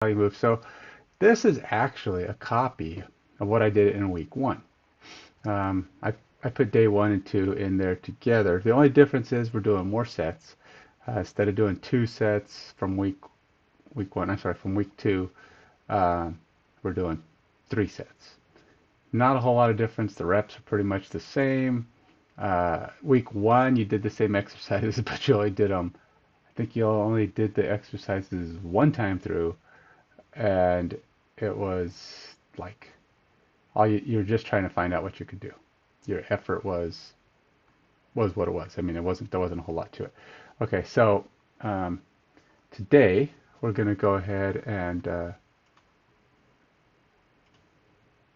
Cali move. So this is actually a copy of what I did in week one. I put day one and two in there together. The only difference is we're doing more sets. Instead of doing two sets from week one, I'm sorry, from week two, uh, we're doing three sets. Not a whole lot of difference. The reps are pretty much the same. Week one, you did the same exercises, but you only did them. I think you only did the exercises one time through, and it was like you're just trying to find out what you could do. Your effort was what it was. I mean, there wasn't a whole lot to it. Okay, so um, today we're going to go ahead and hold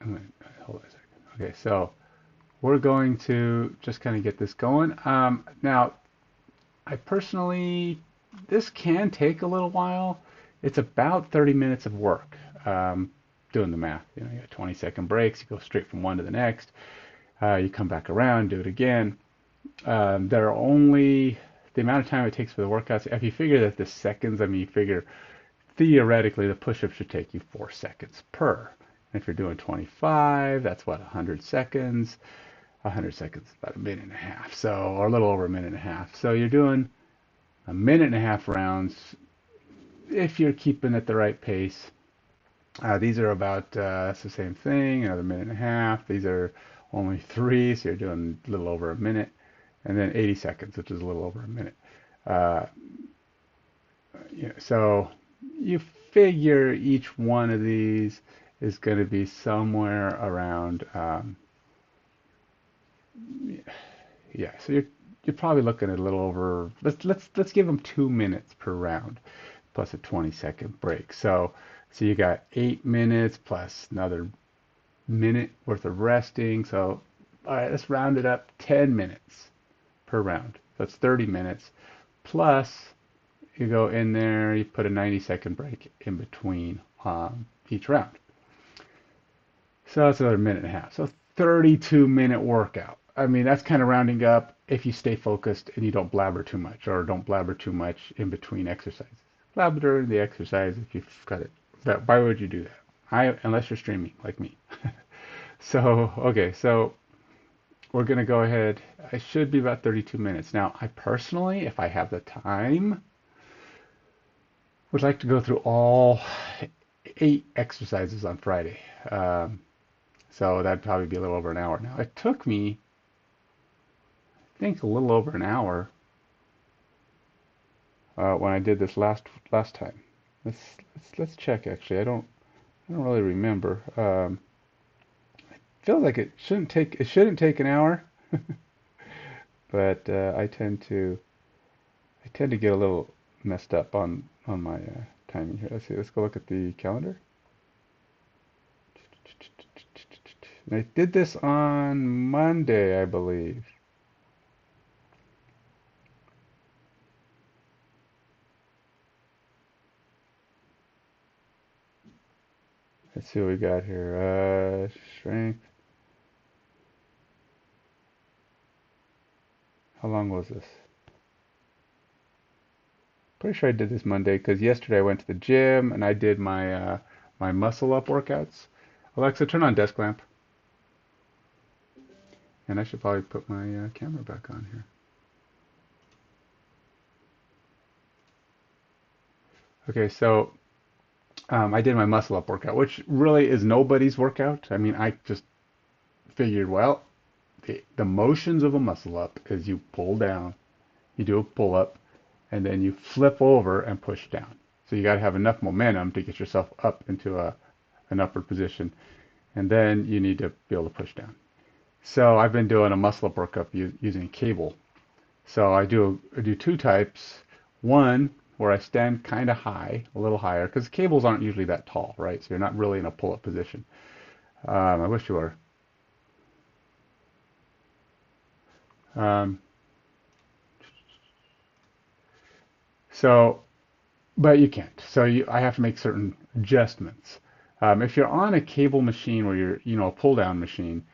on a second. Okay, so we're going to just kind of get this going. Now, I personally, this can take a little while. It's about 30 minutes of work. Doing the math, you got 20-second breaks. You go straight from one to the next. You come back around, do it again. There are only the amount of time it takes for the workouts. If you figure that the seconds, I mean, you figure theoretically the push-up should take you 4 seconds per. And if you're doing 25, that's what, 100 seconds. 100 seconds is about a minute and a half, so, or a little over a minute and a half. So you're doing a minute and a half rounds if you're keeping at the right pace. These are about that's the same thing, another minute and a half. These are only three, so you're doing a little over a minute, and then 80 seconds, which is a little over a minute. Uh, so you figure each one of these is going to be somewhere around, yeah. So you're probably looking at a little over. Let's give them 2 minutes per round, plus a 20-second break. So you got 8 minutes plus another minute worth of resting. So, all right, let's round it up 10 minutes per round. That's 30 minutes. Plus, you go in there, you put a 90-second break in between each round. So that's another minute and a half. So 32-minute workout. I mean, that's kind of rounding up if you stay focused and you don't blabber too much, or don't blabber too much in between exercises. Blabber during the exercise if you've got it. But why would you do that? Unless you're streaming like me. So, okay, so we're going to go ahead. I should be about 32 minutes. Now, I personally, if I have the time, would like to go through all 8 exercises on Friday. So that'd probably be a little over an hour. Now, it took me, I think, a little over an hour when I did this last time. Let's check. Actually, I don't really remember. It feels like it shouldn't take an hour, but I tend to get a little messed up on my timing here. Let's see. Let's go look at the calendar. I did this on Monday, I believe. Let's see what we got here. Strength. How long was this? Pretty sure I did this Monday because yesterday I went to the gym and I did my muscle up workouts. Alexa, turn on desk lamp. And I should probably put my camera back on here. Okay, so I did my muscle up workout, which really is nobody's workout. I mean, I just figured, well, the motions of a muscle up is you pull down, you do a pull up, and then you flip over and push down. So you got to have enough momentum to get yourself up into an upward position, and then you need to be able to push down. So I've been doing a muscle up workup using cable. So I do 2 types. One where I stand kind of high, a little higher, because cables aren't usually that tall, right? So you're not really in a pull-up position. I wish you were. Um, so, but you can't. So I have to make certain adjustments. If you're on a cable machine where a pull-down machine,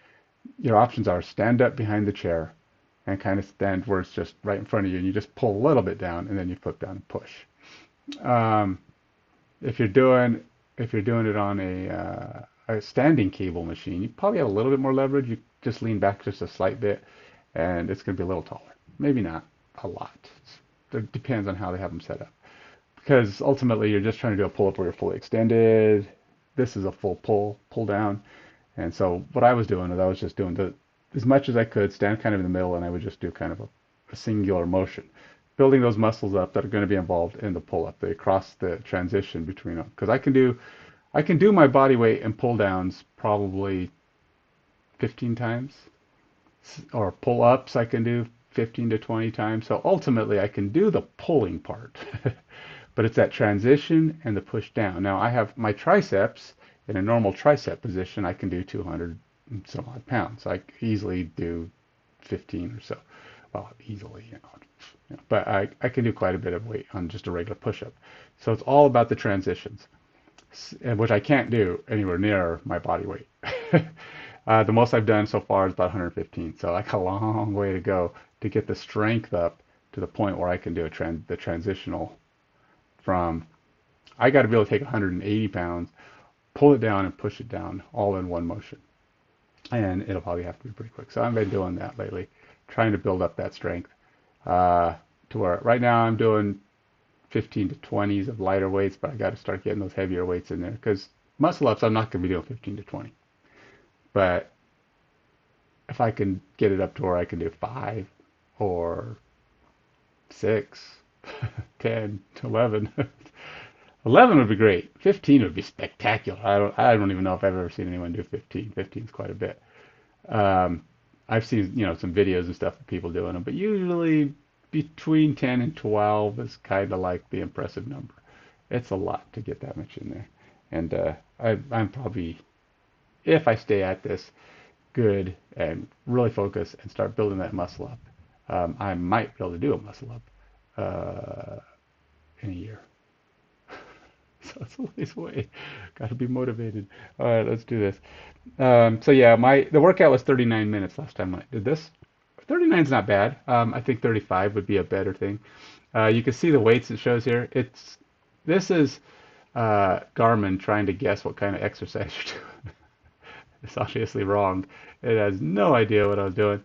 your options are stand up behind the chair and kind of stand where it's just right in front of you, and you just pull a little bit down, and then you flip down and push. Um, If you're doing if you're doing it on a standing cable machine, you probably have a little bit more leverage. You just lean back just a slight bit, and it's going to be a little taller. Maybe not a lot. It depends on how they have them set up. Because ultimately, you're just trying to do a pull up where you're fully extended. This is a full pull down. And so what I was doing is I was just doing the as much as I could, stand kind of in the middle, and I would just do kind of a singular motion, building those muscles up that are going to be involved in the pull up. They cross the transition between them because I can do my body weight and pull downs probably 15 times, or pull ups I can do 15 to 20 times. So ultimately, I can do the pulling part, but it's that transition and the push down. Now I have my triceps in a normal tricep position. I can do 200 and some odd pounds. I easily do 15 or so. Well, easily, but I can do quite a bit of weight on just a regular push-up. So it's all about the transitions, which I can't do anywhere near my body weight. The most I've done so far is about 115. So I got a long way to go to get the strength up to the point where I can do the transitional from. I got to be able to take 180 pounds, pull it down, and push it down all in one motion. And it'll probably have to be pretty quick. So I've been doing that lately, trying to build up that strength to where right now I'm doing 15 to 20s of lighter weights, but I got to start getting those heavier weights in there because muscle ups I'm not going to be doing 15 to 20. But if I can get it up to where I can do 5 or 6, 10, 11, 11 would be great. 15 would be spectacular. I don't even know if I've ever seen anyone do 15. 15 is quite a bit. Um, I've seen, some videos and stuff of people doing them, but usually between 10 and 12 is kind of like the impressive number. It's a lot to get that much in there. And I'm probably, if I stay at this good and really focus and start building that muscle up, I might be able to do a muscle up in a year. So it's a ways away. Got to be motivated. All right, let's do this. So yeah, the workout was 39 minutes last time I did this. 39 is not bad. I think 35 would be a better thing. You can see the weights it shows here. This is Garmin trying to guess what kind of exercise you're doing. It's obviously wrong. It has no idea what I was doing.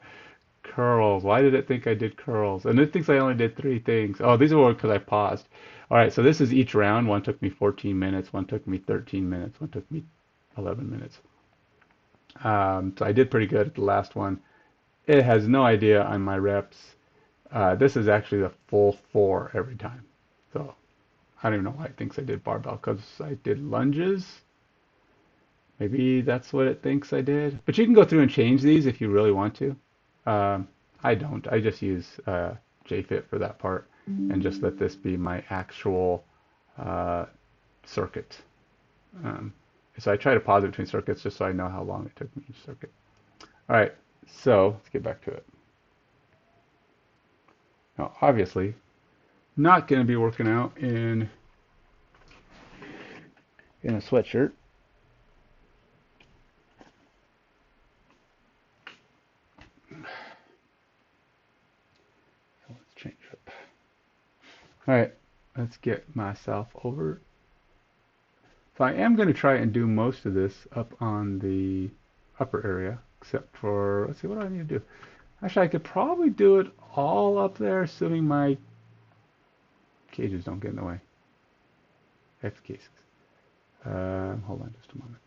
Curls. Why did it think I did curls? And it thinks I only did 3 things. Oh, these are because I paused. All right, so this is each round. One took me 14 minutes. One took me 13 minutes. One took me 11 minutes. So I did pretty good at the last one. It has no idea on my reps. This is actually the full 4 every time. So I don't even know why it thinks I did barbell because I did lunges. Maybe that's what it thinks I did. But you can go through and change these if you really want to. I don't. I just use JFit for that part and just let this be my actual uh, circuit. Um, so I try to pause it between circuits just so I know how long it took me each circuit. All right, so let's get back to it. Now, obviously, not going to be working out in a sweatshirt. So let's change up. All right, let's get myself over. So I am going to try and do most of this up on the upper area, except for, let's see, what do I need to do? Actually, I could probably do it all up there, assuming my cages don't get in the way. X cases. Hold on just a moment.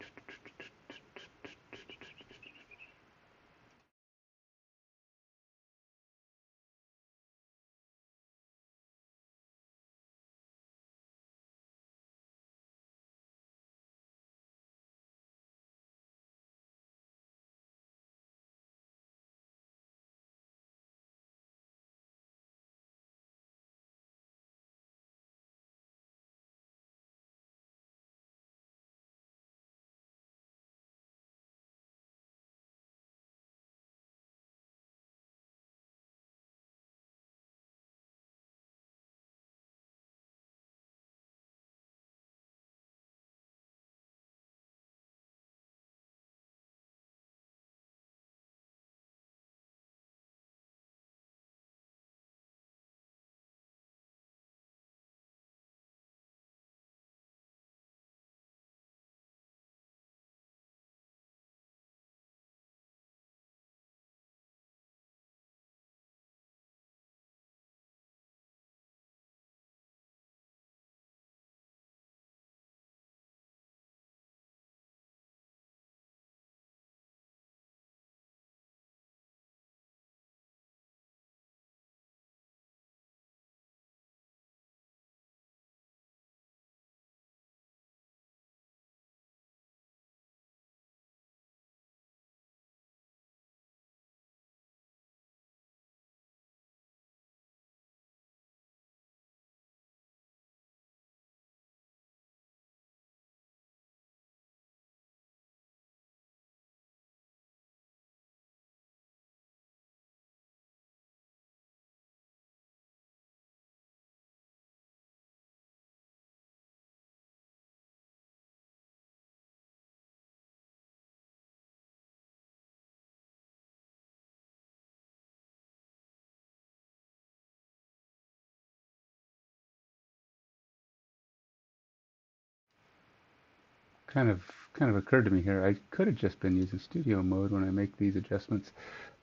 kind of occurred to me here. I could have just been using studio mode when I make these adjustments.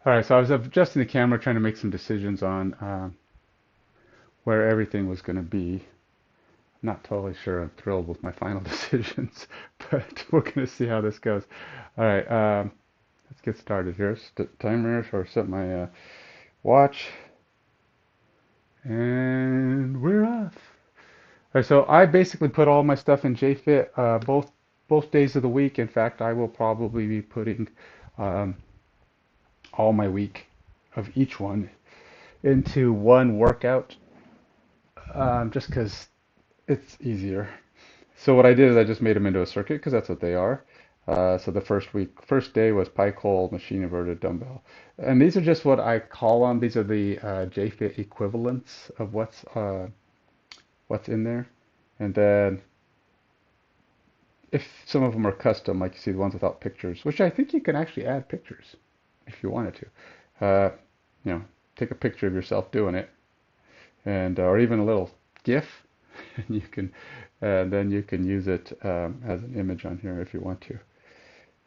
All right, so I was adjusting the camera, trying to make some decisions on where everything was going to be. Not totally sure I'm thrilled with my final decisions, but we're going to see how this goes. All right, let's get started here. Timer, or set my watch, and we're off. All right, so I basically put all my stuff in JFit both days of the week. In fact, I will probably be putting um, all my week of each one into one workout, just because it's easier. So what I did is I just made them into a circuit because that's what they are. So the first day was pike hold, machine inverted dumbbell, and these are just what I call them. These are the JFit equivalents of what's in there. And then if some of them are custom, like you see the ones without pictures, which I think you can actually add pictures if you wanted to. You know, take a picture of yourself doing it, and or even a little GIF, and you can, and then you can use it as an image on here if you want to.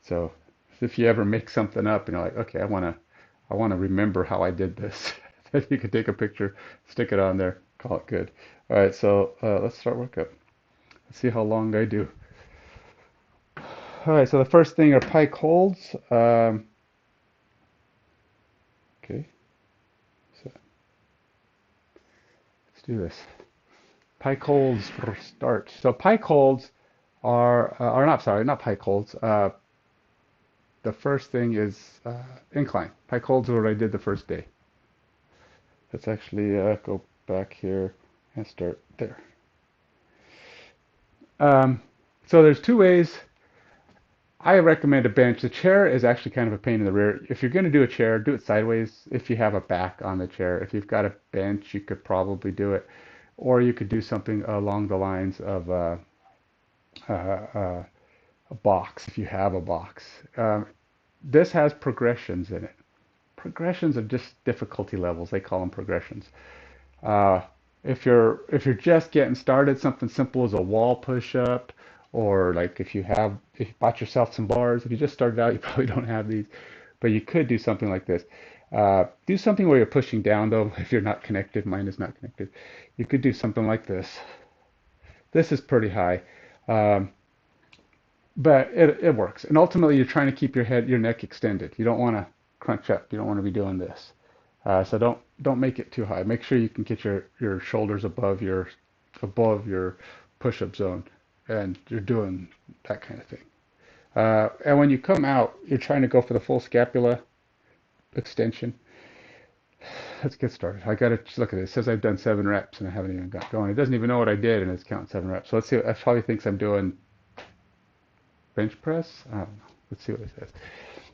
So if you ever make something up and you're like, okay, I wanna remember how I did this, then you can take a picture, stick it on there, call it good. All right, so let's start workout. Let's see how long I do. All right, so the first thing are pike holds. Okay, so let's do this. Pike holds for start. So pike holds are not, sorry, not pike holds. The first thing is incline. Pike holds are what I did the first day. Let's actually go back here and start there. So there's two ways I recommend a bench. The chair is actually kind of a pain in the rear. If you're going to do a chair, do it sideways if you have a back on the chair. If you've got a bench, you could probably do it. Or you could do something along the lines of a box, if you have a box. This has progressions in it. Progressions are just difficulty levels. They call them progressions. Uh, if you're just getting started, something simple as a wall push-up, or like if you bought yourself some bars, if you just started out, you probably don't have these, but you could do something like this. Do something where you're pushing down though, if you're not connected. Mine is not connected. You could do something like this. This is pretty high, um, but it works. And ultimately, you're trying to keep your neck extended. You don't want to crunch up. You don't want to be doing this. So don't make it too high. Make sure you can get your shoulders above your push-up zone, and you're doing that kind of thing. And when you come out, you're trying to go for the full scapula extension. Let's get started. I gotta look at it. It says I've done 7 reps and I haven't even got going. It doesn't even know what I did and it's counting 7 reps. So let's see. It probably thinks I'm doing bench press. I don't know. Let's see what it says.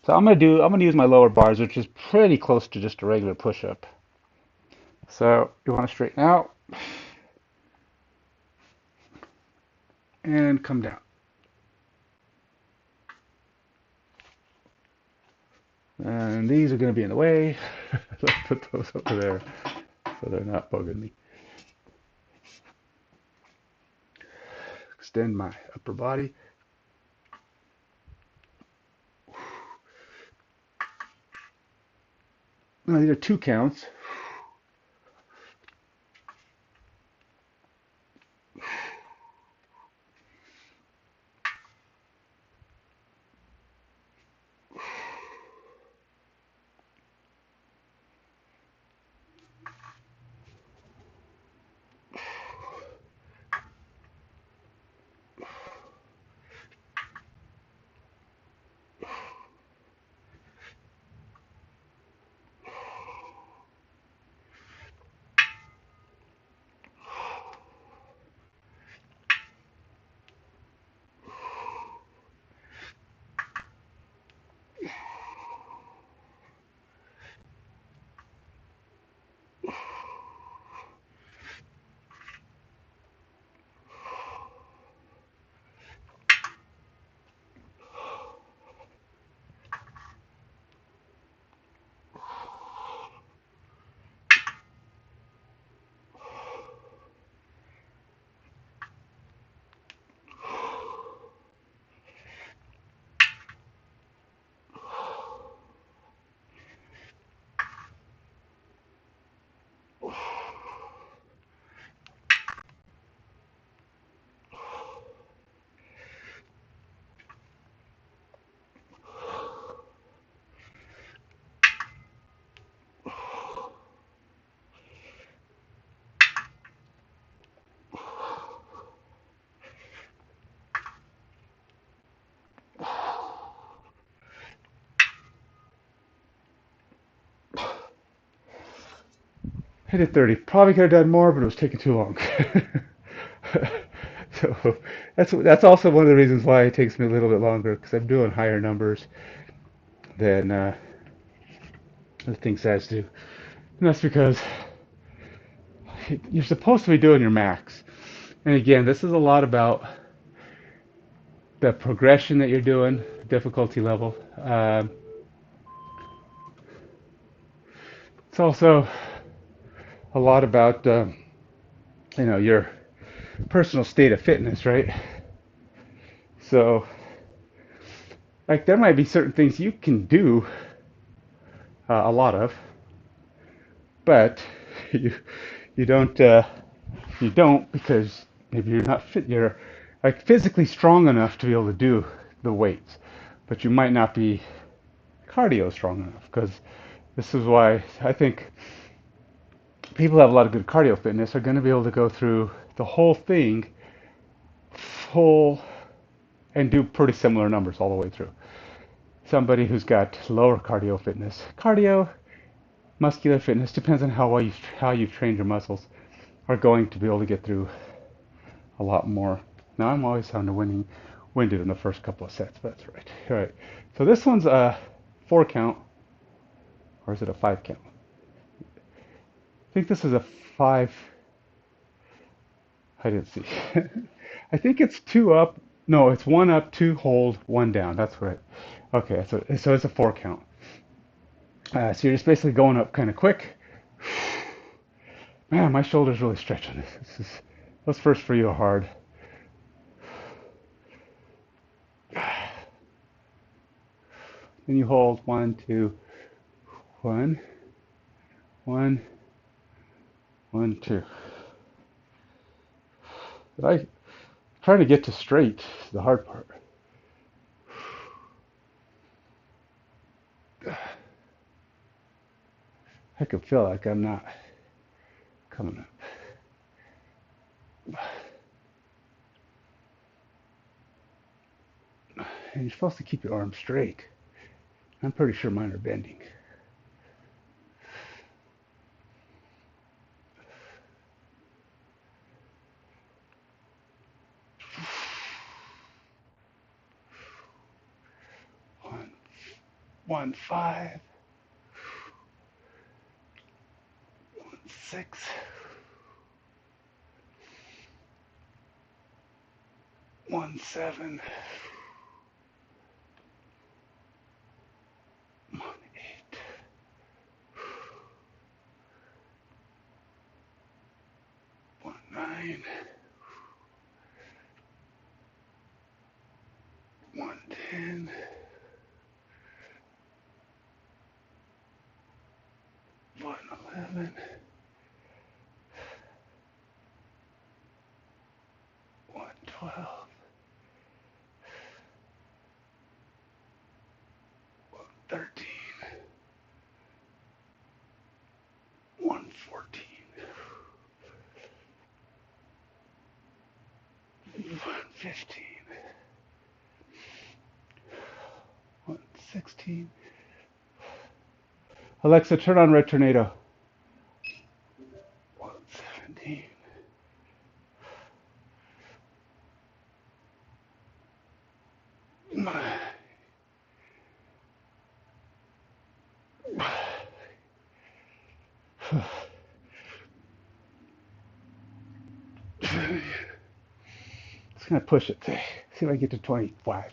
So I'm gonna use my lower bars, which is pretty close to just a regular push-up. So you want to straighten out and come down. And these are going to be in the way. Let's put those over there so they're not bugging me. Extend my upper body. Now these are 2 counts. I did 30. Probably could have done more, but it was taking too long. So that's also one of the reasons why it takes me a little bit longer because I'm doing higher numbers than the thing says to. And that's because you're supposed to be doing your max. And again, this is a lot about the progression that you're doing, difficulty level. It's also a lot about your personal state of fitness, right? So, like, there might be certain things you can do a lot of, but you you don't you don't because maybe you're not fit. You're like physically strong enough to be able to do the weights, but you might not be cardio strong enough. Because this is why I think people who have a lot of good cardio fitness are going to be able to go through the whole thing full and do pretty similar numbers all the way through. Somebody who's got lower cardio fitness, cardio, muscular fitness, depends on how you've trained your muscles, are going to be able to get through a lot more. Now I'm always sounding winded in the first couple of sets, but that's right. All right. So this one's a 4 count, or is it a 5 count? I think this is a 5. I didn't see. I think it's 2 up. No, it's 1 up, 2 hold, 1 down. That's right. Okay, so it's a 4 count. So you're just basically going up kind of quick. Man, my shoulder's really stretching this. Those first for you are hard. Then you hold 1, 2, 1, 1, 1, 2. But I try to get to straight is the hard part. I can feel like I'm not coming up. And you're supposed to keep your arms straight. I'm pretty sure mine are bending. One, 1, 5, 1, 6, 1, 7, 1, 8, 1, 9, 1, 10, 1, 11, 1, 12, 1, 13, 1, 14, 1, 15, 1, 16. Alexa, turn on Red Tornado. 1, 17. 'Just gonna push it. See if I can get to 25.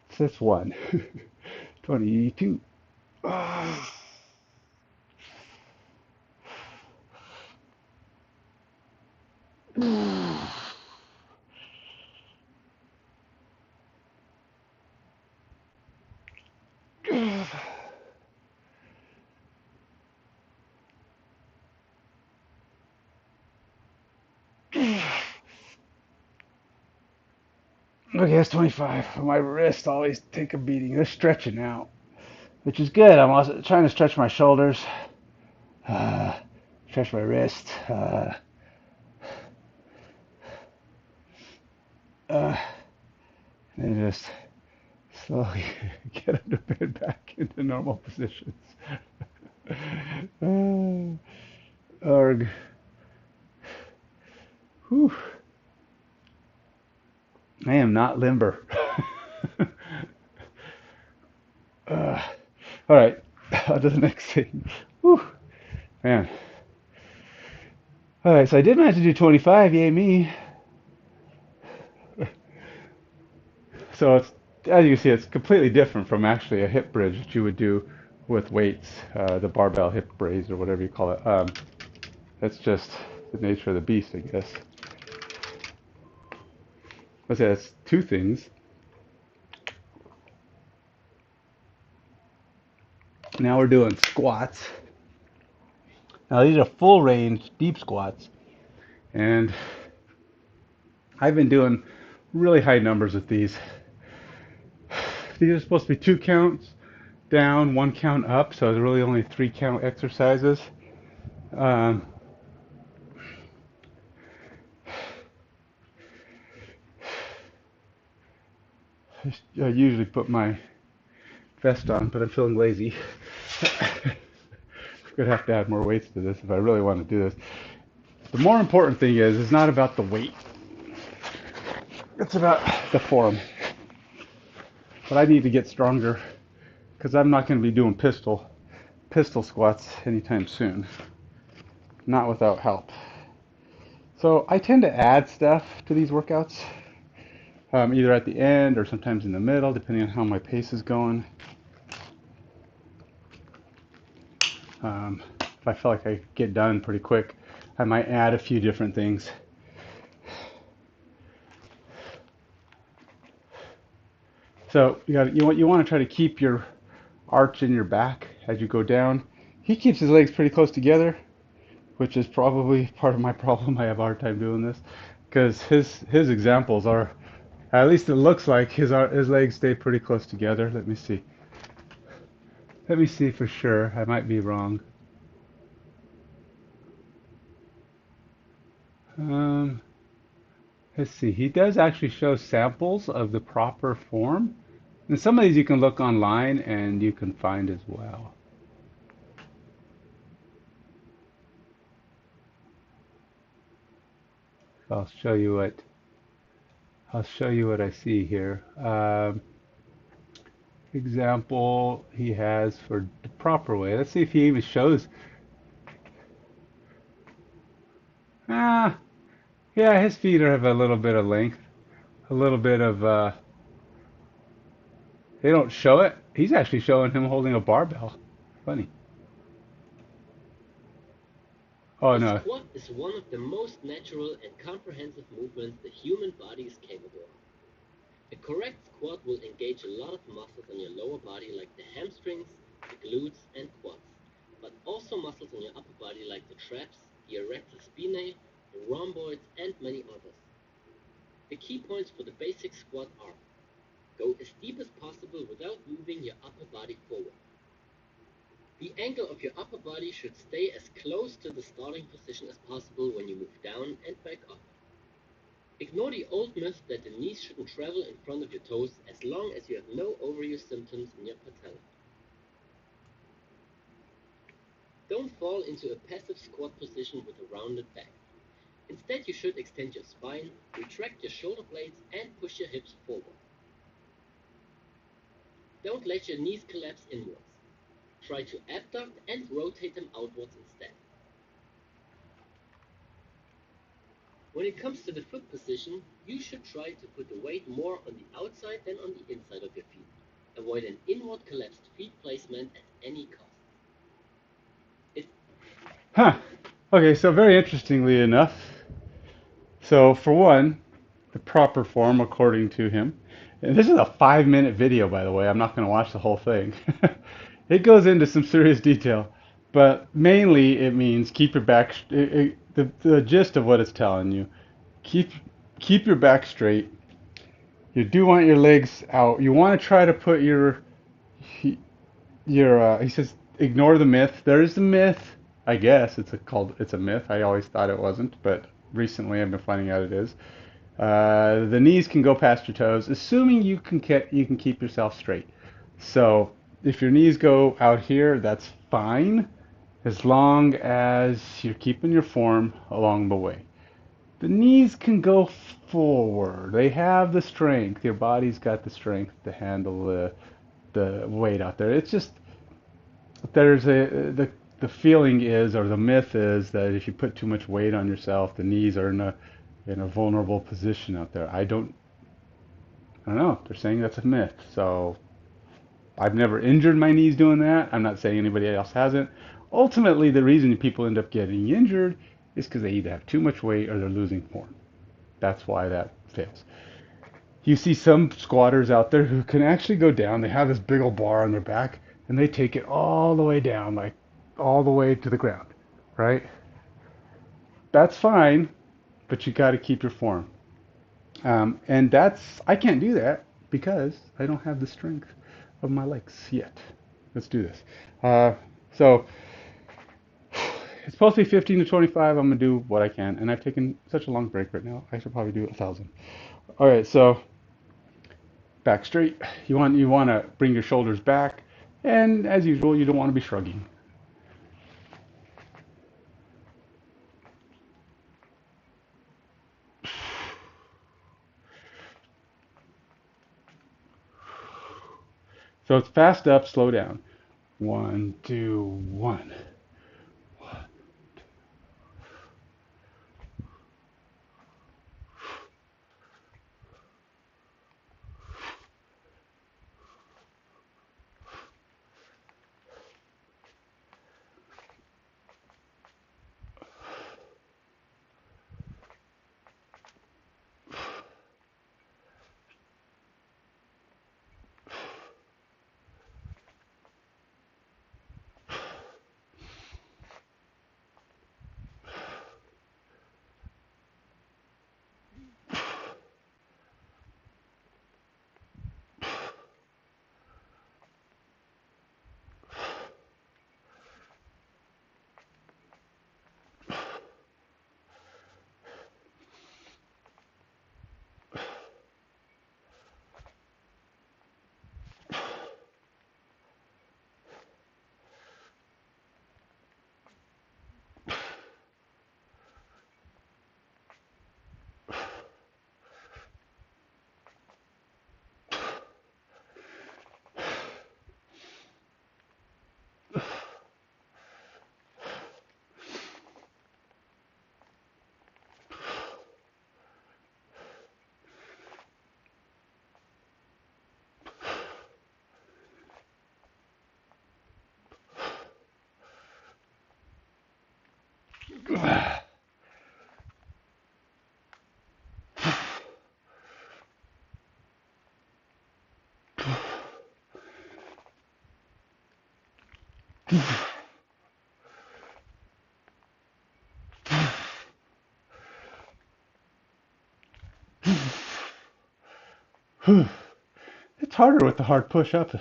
It's this one. 22. Okay, that's 25. My wrists always take a beating. They're stretching out, which is good. I'm also trying to stretch my shoulders, uh, stretch my wrist, uh, and just slowly get out of bed back into normal positions. Arg. Whew. I am not limber. uh, all right, on to the next thing. Whew. Man. All right, so I did manage to do 25. Yay me. So it's, as you can see, it's completely different from actually a hip bridge that you would do with weights, the barbell hip raise or whatever you call it. That's just the nature of the beast, I guess. Let's say that's two things. Now we're doing squats. Now these are full range deep squats, and I've been doing really high numbers with these. These are supposed to be 2 counts down, 1 count up, so it's really only 3 count exercises. Um, I usually put my vest on, but I'm feeling lazy. I'm gonna have to add more weights to this if I really want to do this. The more important thing is, it's not about the weight. It's about the form. But I need to get stronger because I'm not going to be doing pistol squats anytime soon. Not without help. So I tend to add stuff to these workouts, either at the end or sometimes in the middle, depending on how my pace is going. If I feel like I get done pretty quick, I might add a few different things. So you want to try to keep your arch in your back as you go down. He keeps his legs pretty close together, which is probably part of my problem. I have a hard time doing this because his examples are, at least it looks like his legs stay pretty close together. Let me see. Let me see for sure. I might be wrong. Um, let's see. He does actually show samples of the proper form. And some of these you can look online and you can find as well. I'll show you what I see here. Example he has for the proper way. Let's see if he even shows. Ah, yeah, his feet have a little bit of length, a little bit of. They don't show it. He's actually showing him holding a barbell. Funny. Oh A no. squat is one of the most natural and comprehensive movements the human body is capable of. A correct squat will engage a lot of muscles in your lower body like the hamstrings, the glutes and quads, but also muscles in your upper body like the traps, the erector spinae, the rhomboids and many others. The key points for the basic squat are: go as deep as possible without moving your upper body forward. The angle of your upper body should stay as close to the starting position as possible when you move down and back up. Ignore the old myth that the knees shouldn't travel in front of your toes as long as you have no overuse symptoms in your patella. Don't fall into a passive squat position with a rounded back. Instead, you should extend your spine, retract your shoulder blades, and push your hips forward. Don't let your knees collapse inwards. Try to abduct and rotate them outwards instead. When it comes to the foot position, you should try to put the weight more on the outside than on the inside of your feet. Avoid an inward collapsed feet placement at any cost. Huh. Okay, so very interestingly enough, so for one, the proper form according to him. And this is a 5 minute video, by the way. I'm not going to watch the whole thing. It goes into some serious detail, but mainly it means keep your back. The gist of what it's telling you: keep keep your back straight. You do want your legs out. You want to try to put your. He says ignore the myth. There is the myth. I guess it's a myth. I always thought it wasn't, but recently I've been finding out it is. The knees can go past your toes, assuming you can keep yourself straight. So if your knees go out here, that's fine. as long as you're keeping your form along the way. The knees can go forward. They have the strength. Your body's got the strength to handle the weight out there. It's just there's the feeling is, or the myth is, that if you put too much weight on yourself, the knees are in a vulnerable position out there. I don't know. They're saying that's a myth. So I've never injured my knees doing that. I'm not saying anybody else hasn't. Ultimately, the reason people end up getting injured is because they either have too much weight or they're losing form. That's why that fails. You see some squatters out there who can actually go down. They have this big old bar on their back and they take it all the way down, like all the way to the ground, right? That's fine, but you got to keep your form. And I can't do that because I don't have the strength of my legs yet. Let's do this. So it's supposed to be 15 to 25. I'm gonna do what I can, and I've taken such a long break right now. I should probably do 1,000. All right, so back straight. You want to bring your shoulders back, and as usual, you don't want to be shrugging. So it's fast up, slow down. 1, 2, 1. It's harder with the hard push up.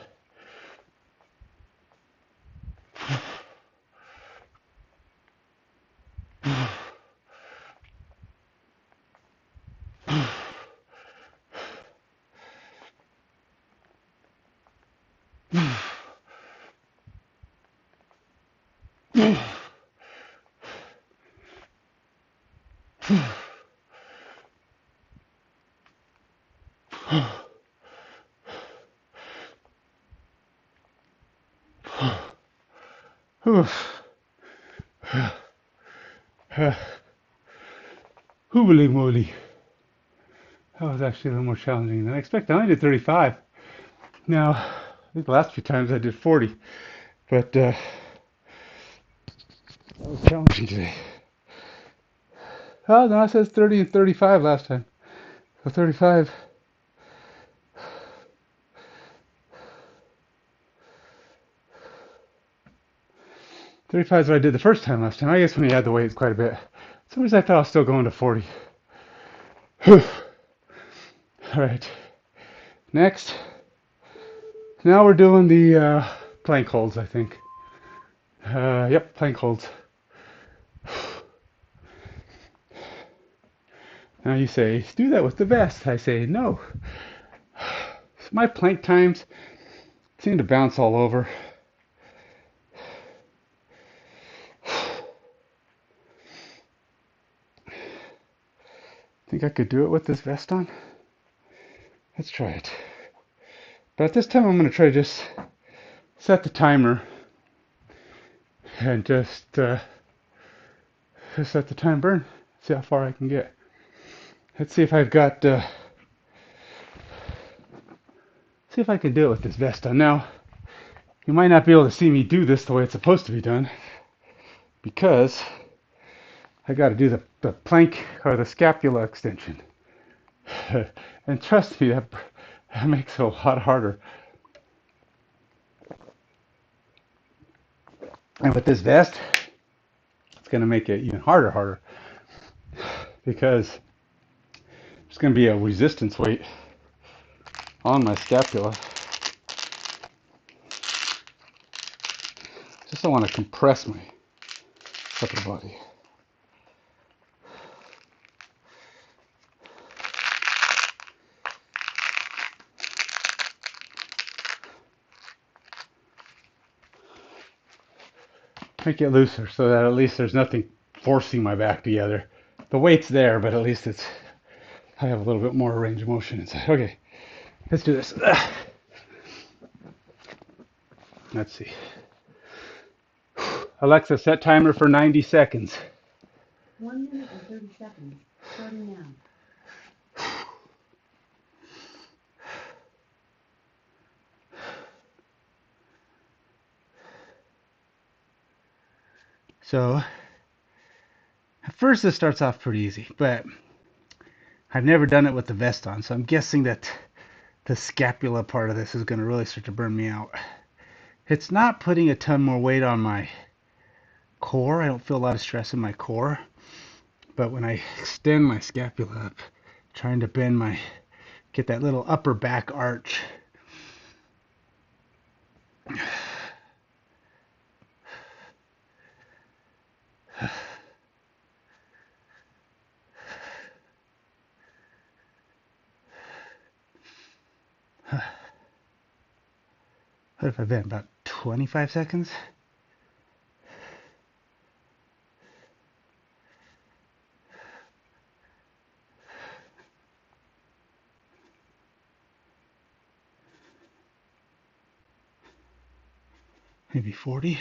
Holy moly. That was actually a little more challenging than I expected. I only did 35. Now, I think the last few times I did 40, but that was challenging today. Oh, no, it says 30 and 35 last time. So 35. 35 is what I did the first time last time. I guess when you add the weights quite a bit. For some reason I thought I was still going to 40. All right. Next. Now we're doing the plank holds, I think. Yep, plank holds. Now you say, do that with the vest. I say, no. My plank times seem to bounce all over. Think I could do it with this vest on? Let's try it. But this time I'm going to try to just set the timer and just let the time burn. See how far I can get. Let's see if I've got, see if I can do it with this vest on. Now, you might not be able to see me do this the way it's supposed to be done because I got to do the plank or the scapula extension. And trust me, that makes it a lot harder. And with this vest, it's going to make it even harder because there's going to be a resistance weight on my scapula. Just don't want to compress my upper body. Make it looser so that at least there's nothing forcing my back together. The weight's there, but at least I have a little bit more range of motion inside. Okay, let's do this. Let's see. Alexa, set timer for 90 seconds. 1 minute and 30 seconds, starting now. So, at first this starts off pretty easy, but I've never done it with the vest on, so I'm guessing that the scapula part of this is going to really start to burn me out. It's not putting a ton more weight on my core. I don't feel a lot of stress in my core, but when I extend my scapula up, trying to get that little upper back arch. What have I been? About 25 seconds? Maybe 40?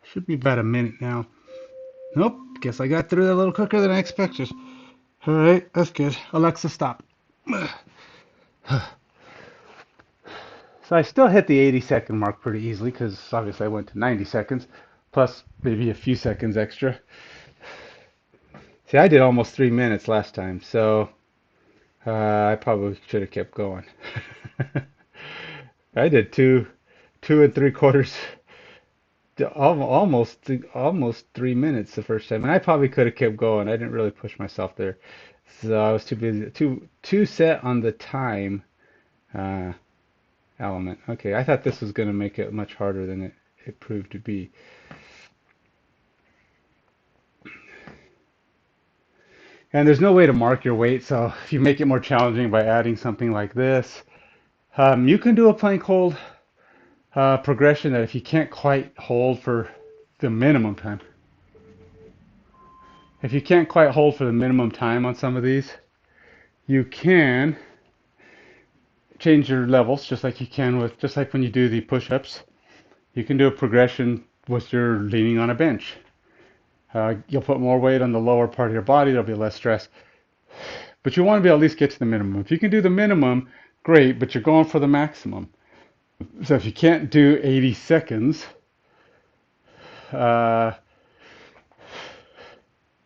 Should be about a minute now. Nope, guess I got through that a little quicker than I expected. Alright, that's good. Alexa, stop. So I still hit the 80-second mark pretty easily because obviously I went to 90 seconds plus maybe a few seconds extra. See, I did almost 3 minutes last time, so I probably should have kept going. I did two and 3/4, almost 3 minutes the first time, and I probably could have kept going. I didn't really push myself there, so I was too busy, too set on the time uh, element. Okay, I thought this was going to make it much harder than it proved to be. And there's no way to mark your weight, so if you make it more challenging by adding something like this, you can do a plank hold progression that if you can't quite hold for the minimum time, if you can't quite hold for the minimum time on some of these, you can change your levels just like you can with, just like when you do the push-ups. You can do a progression with your leaning on a bench. You'll put more weight on the lower part of your body, there'll be less stress. But you want to be able to at least get to the minimum. If you can do the minimum, great, but you're going for the maximum. So if you can't do 80 seconds, uh,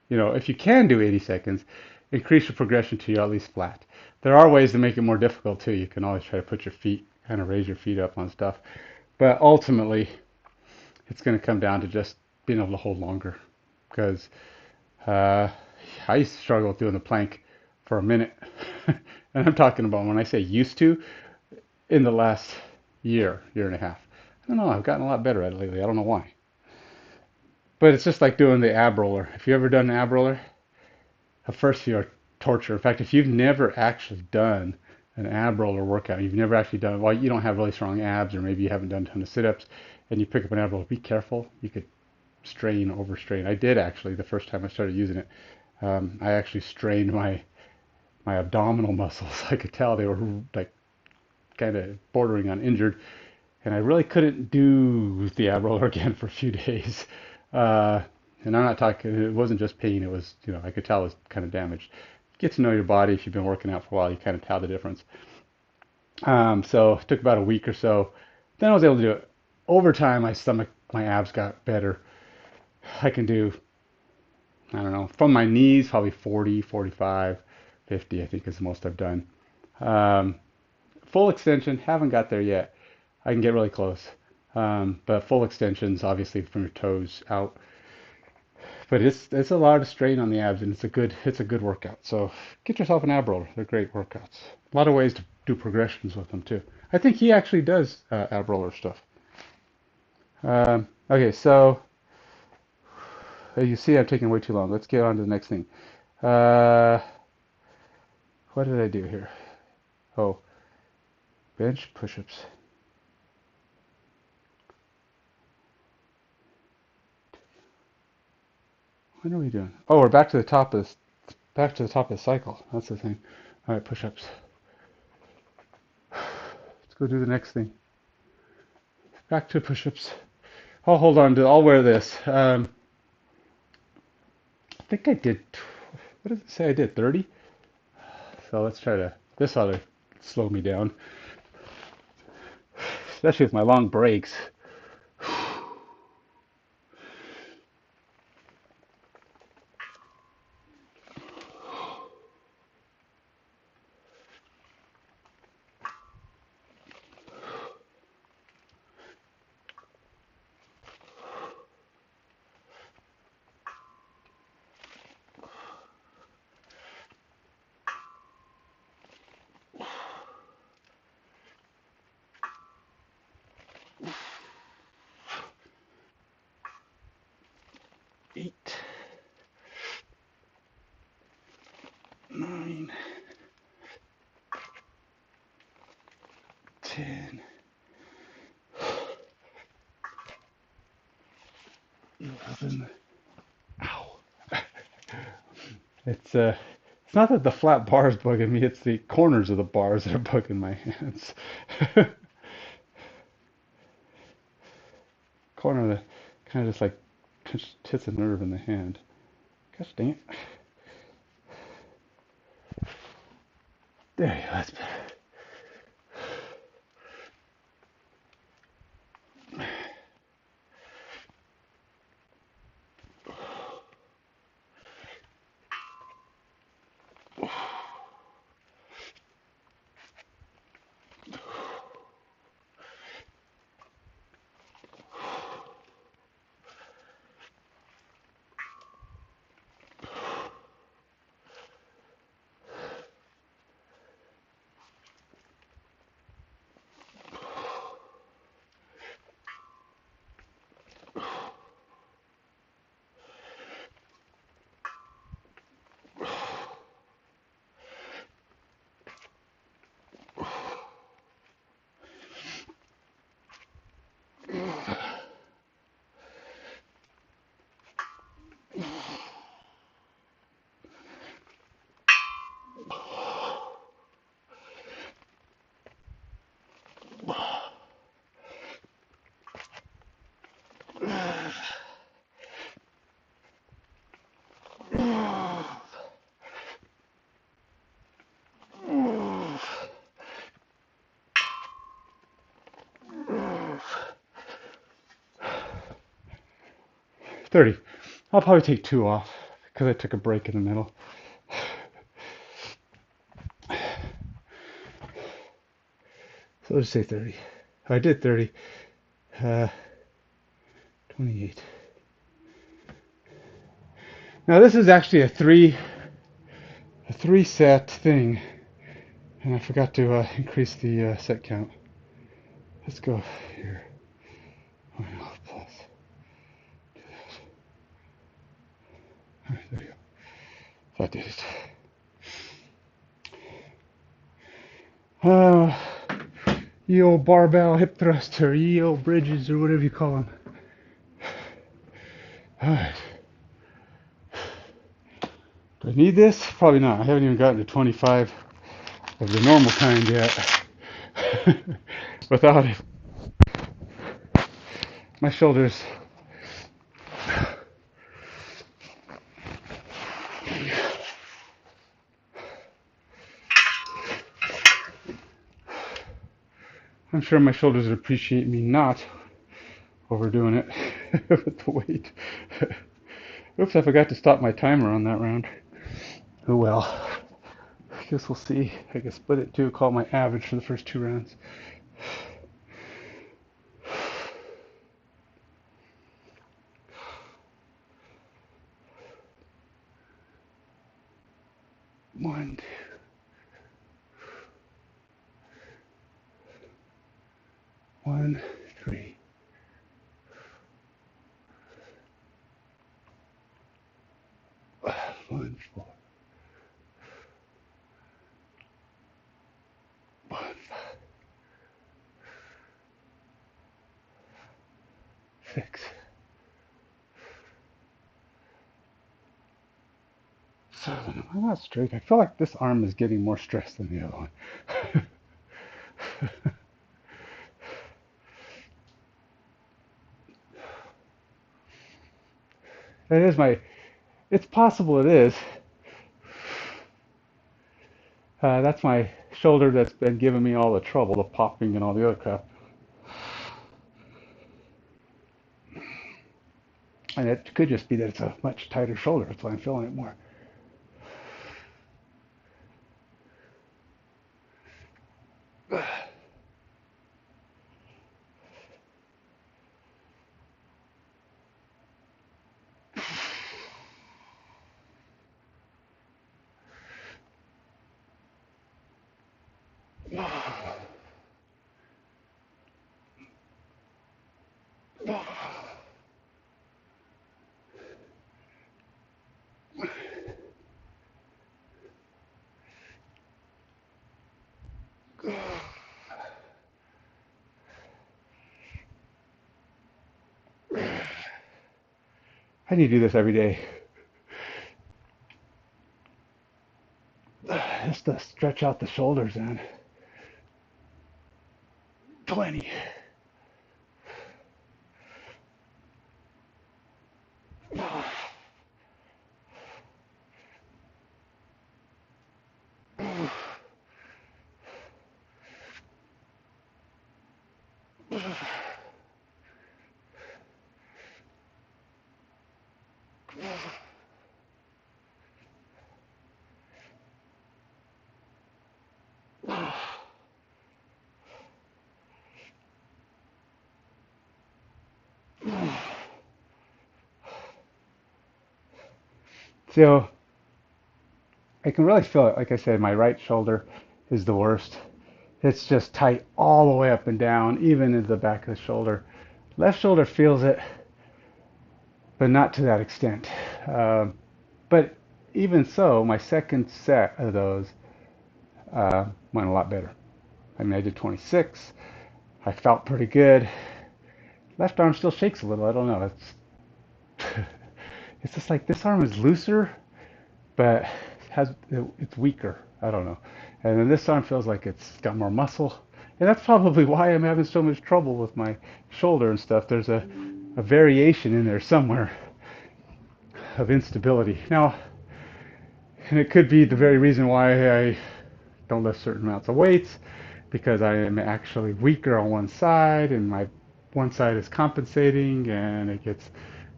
if you can do 80 seconds, increase your progression to at least flat. There are ways to make it more difficult too. You can always try to put your feet, kind of raise your feet up on stuff. But ultimately, it's going to come down to just being able to hold longer. Because I used to struggle with doing the plank for a minute. And I'm talking about when I say used to, in the last year and a half. I don't know, I've gotten a lot better at it lately. I don't know why. But it's just like doing the ab roller. If you ever done an ab roller, at first you're torture. In fact, if you've never actually done an ab roller workout, you've never actually done, well, you don't have really strong abs, or maybe you haven't done a ton of sit-ups, and you pick up an ab roller, be careful. You could strain, overstrain. I did actually the first time I started using it. I actually strained my abdominal muscles. I could tell they were like kind of bordering on injured, and I really couldn't do the ab roller again for a few days. Uh, and I'm not talking, it wasn't just pain, it was, I could tell it was kind of damaged. Get to know your body. If you've been working out for a while, you kind of tell the difference. So it took about a week or so. Then I was able to do it. Over time, my abs got better. I can do, I don't know, from my knees, probably 40, 45, 50, I think is the most I've done. Um, Full extension, haven't got there yet. I can get really close. But full extensions, obviously from your toes out. But it's a lot of strain on the abs, and it's a good workout. So get yourself an ab roller. They're great workouts. A lot of ways to do progressions with them too. I think he actually does ab roller stuff. Okay, so you see I'm taking way too long. Let's get on to the next thing. Uh, what did I do here? Oh, bench push-ups. What are we doing? Oh, we're back to the top of the cycle. That's the thing. All right, push-ups. Let's go do the next thing. Back to push-ups. I'll wear this. I think I did, what does it say I did? 30? So let's try this ought to slow me down, especially with my long breaks. 8, 9, 10, 11. Ow. It's not that the flat bar is bugging me, it's the corners of the bars that are bugging my hands. Corner of the kind of just like hits a nerve in the hand. Gosh dang it. There you go, that's better. 30. I'll probably take 2 off because I took a break in the middle. So let's say 30. I did 30. Uh, 28. Now this is actually a three set thing, and I forgot to increase the set count. Let's go here. Oh, plus. There you go. That did it. Uh, ye old barbell hip thruster, ye old bridges, or whatever you call them. Alright. Do I need this? Probably not. I haven't even gotten to 25 of the normal kind yet. Without it, my shoulders. I'm sure my shoulders would appreciate me not overdoing it with the weight. Oops, I forgot to stop my timer on that round. Oh well. I guess we'll see. I can split it too, call my average for the first 2 rounds. One, 1, 3. 1, 4. 1, 6. 7. Am I not straight? I feel like this arm is getting more stressed than the other one. It is my. It's possible it is. That's my shoulder that's been giving me all the trouble, the popping and all the other crap. And it could just be that it's a much tighter shoulder. That's why I'm feeling it more. I need to do this every day. Just to stretch out the shoulders, man. 20. So I can really feel it. Like I said, my right shoulder is the worst. It's just tight all the way up and down, even in the back of the shoulder. Left shoulder feels it, but not to that extent. But even so, my second set of those went a lot better. I mean, I did 26. I felt pretty good. Left arm still shakes a little. I don't know. It's just like this arm is looser, but it's weaker. I don't know. And then this arm feels like it's got more muscle. And that's probably why I'm having so much trouble with my shoulder and stuff. There's a variation in there somewhere of instability. Now, and it could be the very reason why I don't lift certain amounts of weights, because I am actually weaker on one side and my one side is compensating and it gets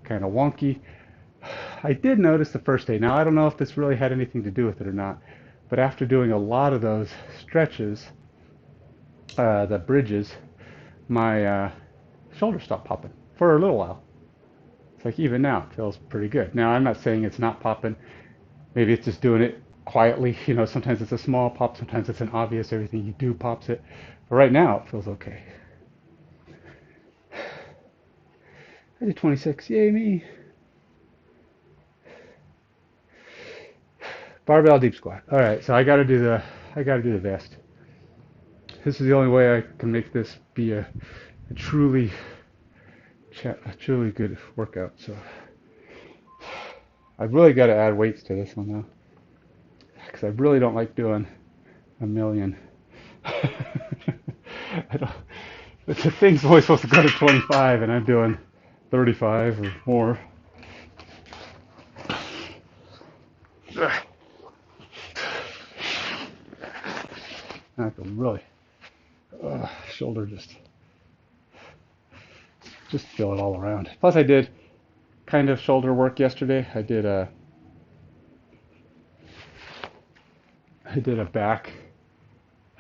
kind of wonky. I did notice the first day. Now, I don't know if this really had anything to do with it or not, but after doing a lot of those stretches, the bridges, my shoulder stopped popping for a little while. It's like even now, it feels pretty good. Now, I'm not saying it's not popping. Maybe it's just doing it quietly. You know, sometimes it's a small pop, sometimes it's an obvious, everything you do pops it. But right now, it feels okay. I did 26. Yay, me. Barbell deep squat. All right, so I got to do the vest. This is the only way I can make this be a truly good workout. So I've really got to add weights to this one now because I really don't like doing a million. I don't, the thing's always supposed to go to 25, and I'm doing 35 or more. I can really shoulder just feel it all around. Plus, I did kind of shoulder work yesterday. I did a back.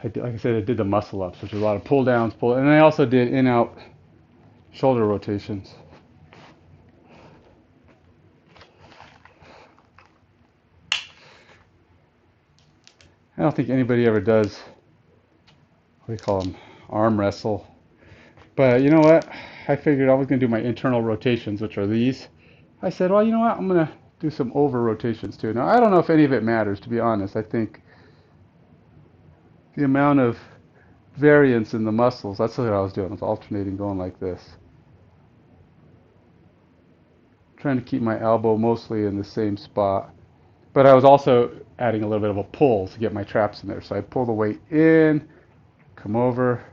Like I said, I did the muscle ups, which was a lot of pull downs, and I also did in out shoulder rotations. I don't think anybody ever does, what do you call them, arm wrestle. But you know what? I figured I was going to do my internal rotations, which are these. I said, well, you know what? I'm going to do some over rotations too. Now, I don't know if any of it matters, to be honest. I think the amount of variance in the muscles, that's what I was doing. I was alternating going like this. Trying to keep my elbow mostly in the same spot. But I was also adding a little bit of a pull to get my traps in there. So I pull the weight in, come over,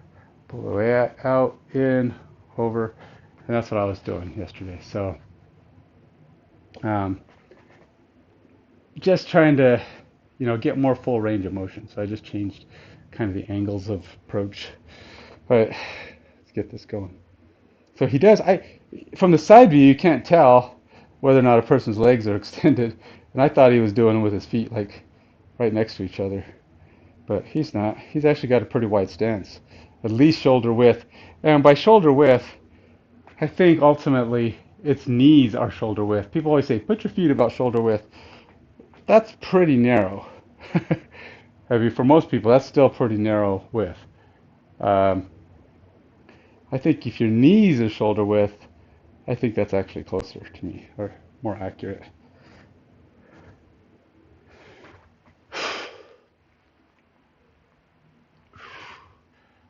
pull the weight out, in, over. And that's what I was doing yesterday. So um, just trying to, get more full range of motion. So I just changed kind of the angles of approach. But let's get this going. So he does. From the side view, you can't tell whether or not a person's legs are extended. And I thought he was doing it with his feet like right next to each other. But he's not. He's actually got a pretty wide stance, at least shoulder width. And by shoulder width, I think ultimately its knees are shoulder width. People always say, put your feet about shoulder width. That's pretty narrow. I mean, for most people, that's still pretty narrow width. Um, I think if your knees are shoulder width, I think that's actually closer to me, or more accurate.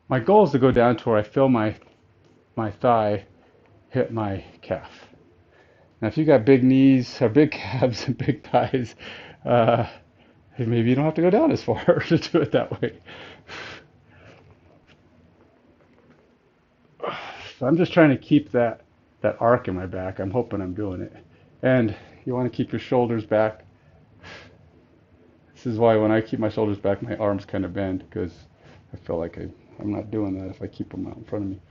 My goal is to go down to where I feel my thigh hit my calf. Now, if you got big knees or big calves and big thighs, uh, maybe you don't have to go down as far to do it that way. So I'm just trying to keep that arc in my back. I'm hoping I'm doing it. And you want to keep your shoulders back. This is why when I keep my shoulders back, my arms kind of bend because I feel like I'm not doing that if I keep them out in front of me.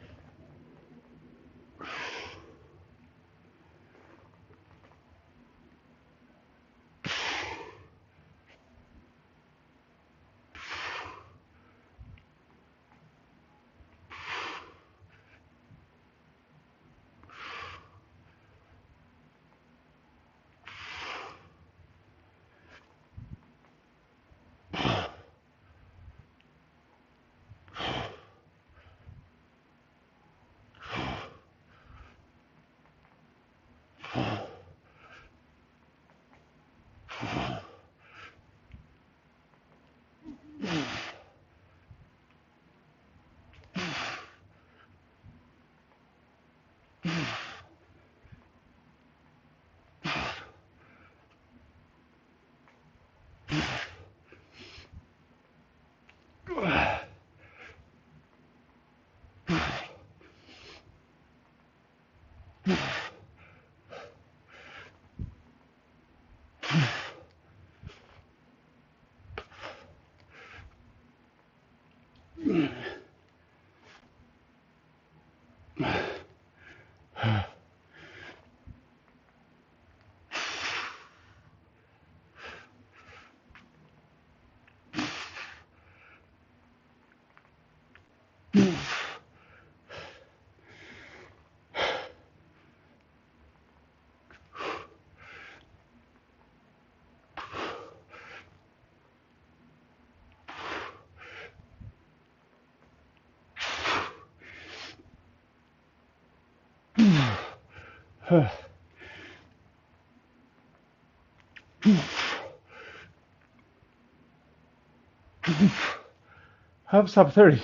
Up, stop 30.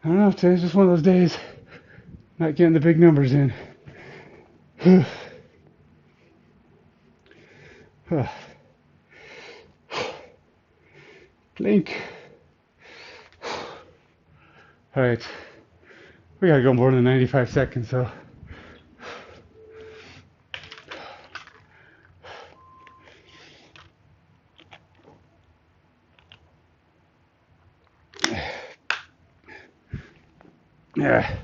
I don't know, today's just one of those days. Not getting the big numbers in. Blink. Alright. We gotta go more than 95 seconds, so. Yeah.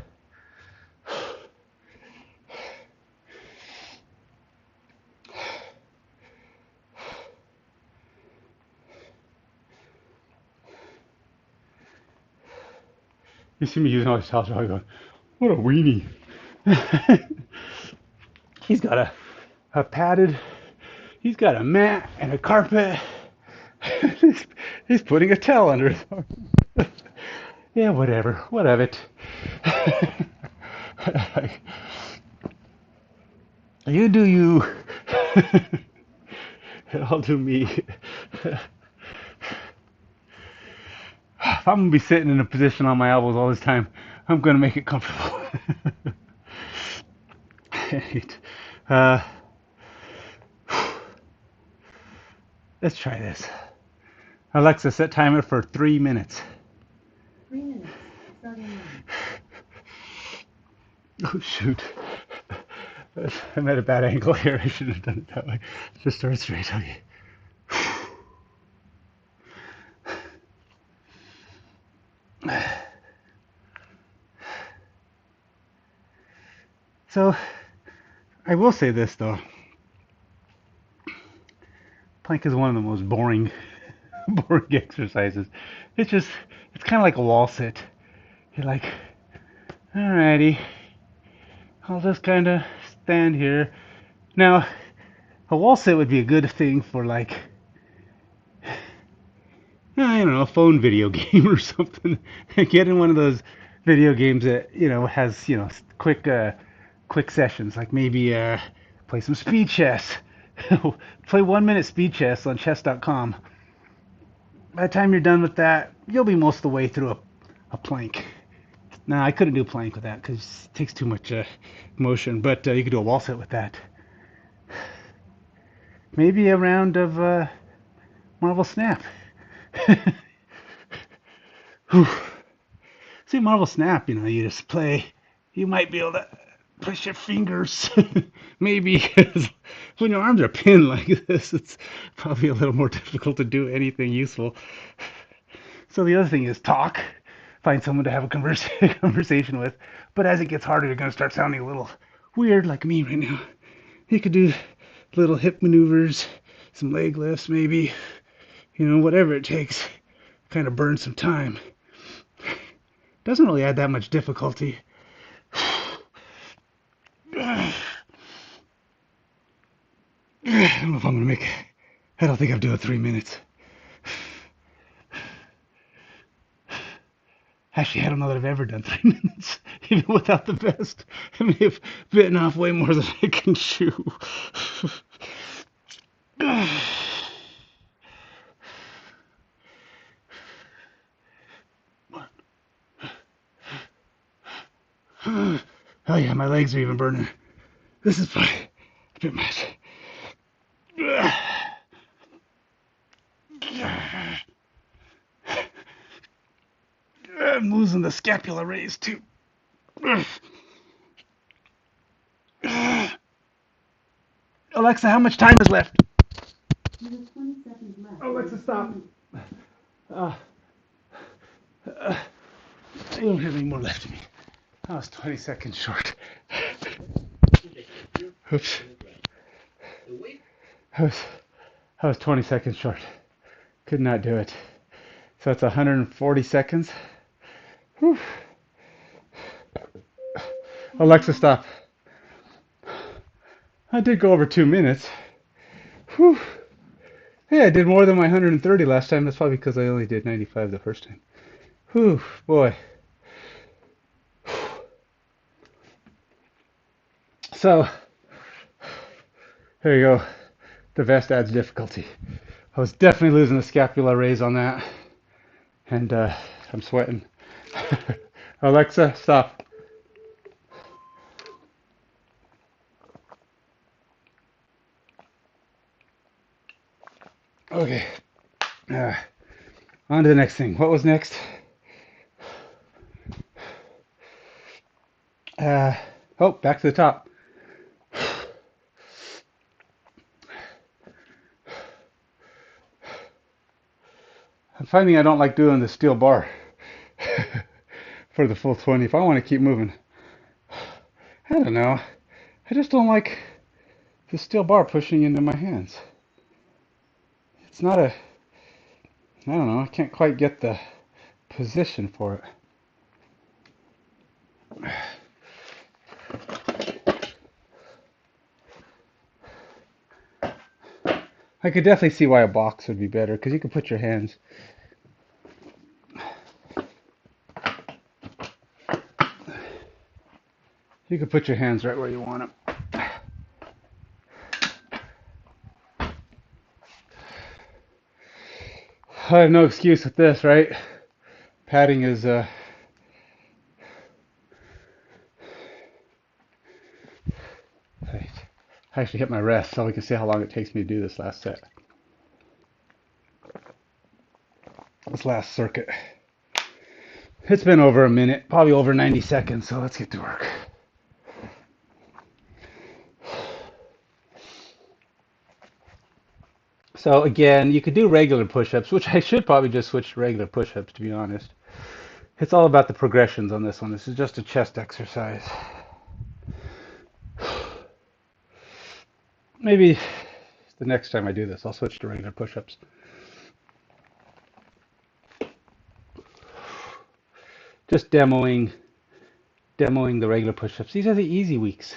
You see me using all these towels, I'm going, what a weenie. He's got a padded, he's got a mat and a carpet. He's putting a towel under his arm. Yeah, whatever. What of it? You do you. I'll do me. If I'm gonna be sitting in a position on my elbows all this time, I'm gonna make it comfortable. uh, let's try this. Alexa, set timer for 3 minutes. 3 minutes. Starting now. Oh shoot. I'm at a bad angle here. I should have done it that way. Just start straight. Okay. So, I will say this though. Plank is one of the most boring exercises. It's kind of like a wall sit. You're like, alrighty, I'll just kind of stand here. Now, a wall sit would be a good thing for like, I don't know, a phone video game or something. Get in one of those video games that, has, quick sessions. Like maybe play some speed chess. Play 1 minute speed chess on chess.com. By the time you're done with that, you'll be most of the way through a plank. Now, I couldn't do a plank with that because it takes too much motion, but you could do a wall sit with that. Maybe a round of Marvel Snap. See, Marvel Snap, you just play. You might be able to push your fingers. Maybe when your arms are pinned like this, it's probably a little more difficult to do anything useful. So the other thing is talk. Find someone to have a conversation with. But as it gets harder, you're going to start sounding a little weird like me right now. You could do little hip maneuvers, some leg lifts maybe, whatever it takes. Kind of burn some time. Doesn't really add that much difficulty. I don't know if I'm going to make it. I don't think I'm doing 3 minutes. Actually, I don't know that I've ever done 3 minutes, even without the vest. I may have bitten off way more than I can chew. Oh yeah, my legs are even burning. This is probably a bit much. I'm losing the scapula raise too. Alexa, how much time is left? You have 20 seconds left. Alexa, stop. I don't have any more left of me. I was 20 seconds short. Oops. I was 20 seconds short. Could not do it. So it's 140 seconds. Whew. Alexa, stop. I did go over 2 minutes. Whew. Hey, I did more than my 130 last time. That's probably because I only did 95 the first time. Whew, boy. So, there you go. The vest adds difficulty. I was definitely losing the scapula raise on that. and I'm sweating. Alexa, stop. Okay, uh, on to the next thing. What was next? Uh, oh, back to the top. I'm finding I don't like doing the steel bar for the full 20 if I want to keep moving. I don't know. I just don't like the steel bar pushing into my hands. It's not a, I don't know, I can't quite get the position for it. I could definitely see why a box would be better because you can put your hands. You can put your hands right where you want them. I have no excuse with this, right? Padding is I actually hit my rest so we can see how long it takes me to do this last set. This last circuit. It's been over a minute, probably over 90 seconds, so let's get to work. So again, you could do regular push-ups, which I should probably just switch to regular push-ups, to be honest. It's all about the progressions on this one. This is just a chest exercise. Maybe the next time I do this, I'll switch to regular push-ups. Just demoing the regular push-ups. These are the easy weeks.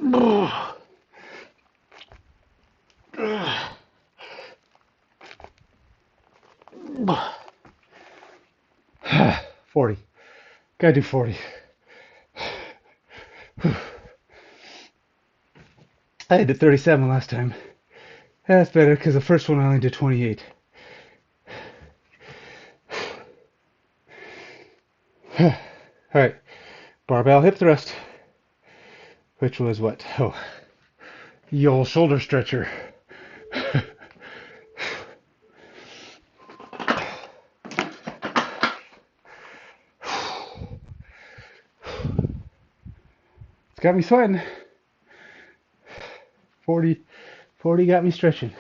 Oh, 40. Gotta do 40. I did 37 last time. That's better because the first one I only did 28. All right, barbell hip thrust, which was what? Oh, the old shoulder stretcher. It's got me sweating. 40, 40 got me stretching.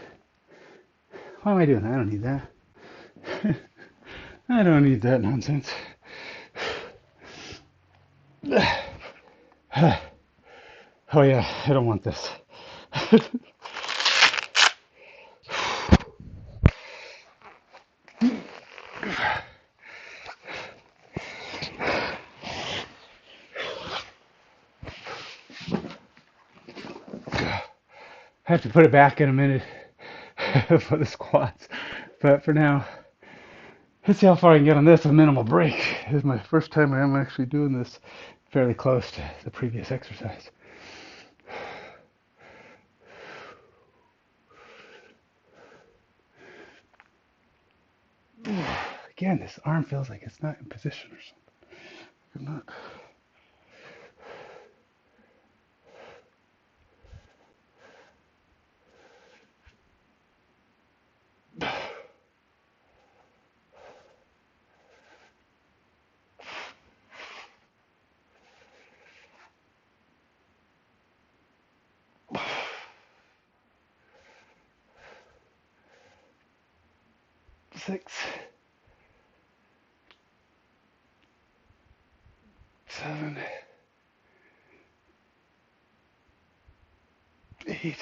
Why am I doing that? I don't need that. I don't need that nonsense. Oh yeah, I don't want this. I have to put it back in a minute for the squats. But for now, let's see how far I can get on this with minimal break. This is my first time I'm actually doing this fairly close to the previous exercise. Again, this arm feels like it's not in position or something. I'm not. 6, 7, 8,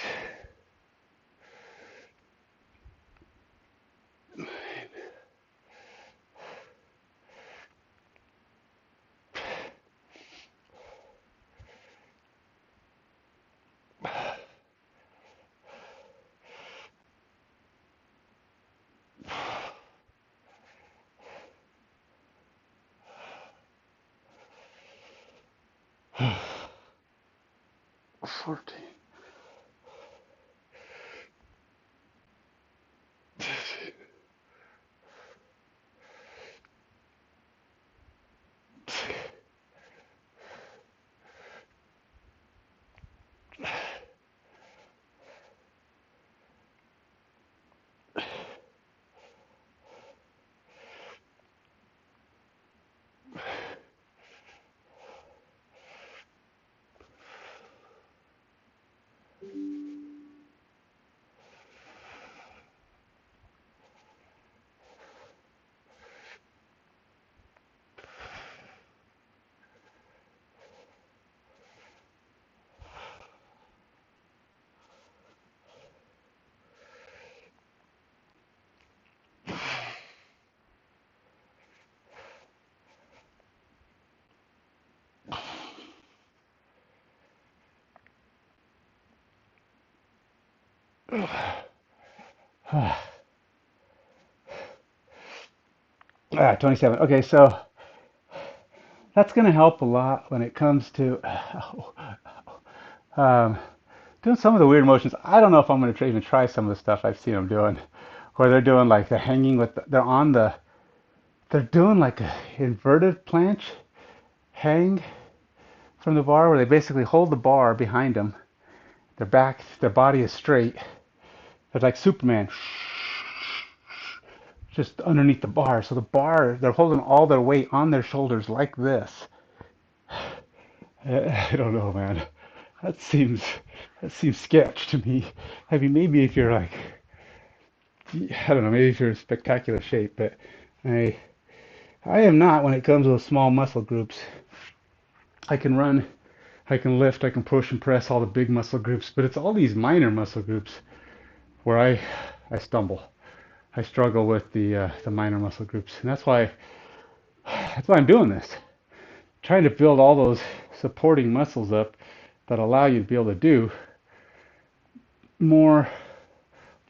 9, 14. 27. Okay, so that's going to help a lot when it comes to um, doing some of the weird motions. I don't know if I'm going to even try some of the stuff I've seen them doing, where they're doing like they're hanging with, they're doing like a inverted planche hang from the bar, where they basically hold the bar behind them. Their body is straight. They're like Superman, just underneath the bar. So the bar, they're holding all their weight on their shoulders like this. I don't know, man. That seems that seems sketch to me. I mean, maybe if you're like, I don't know, maybe if you're in spectacular shape, but I I am not when it comes to those small muscle groups. I can run, I can lift, I can push and press all the big muscle groups, but it's all these minor muscle groups where I stumble. I struggle with the minor muscle groups, and that's why I'm doing this. Trying to build all those supporting muscles up that allow you to be able to do more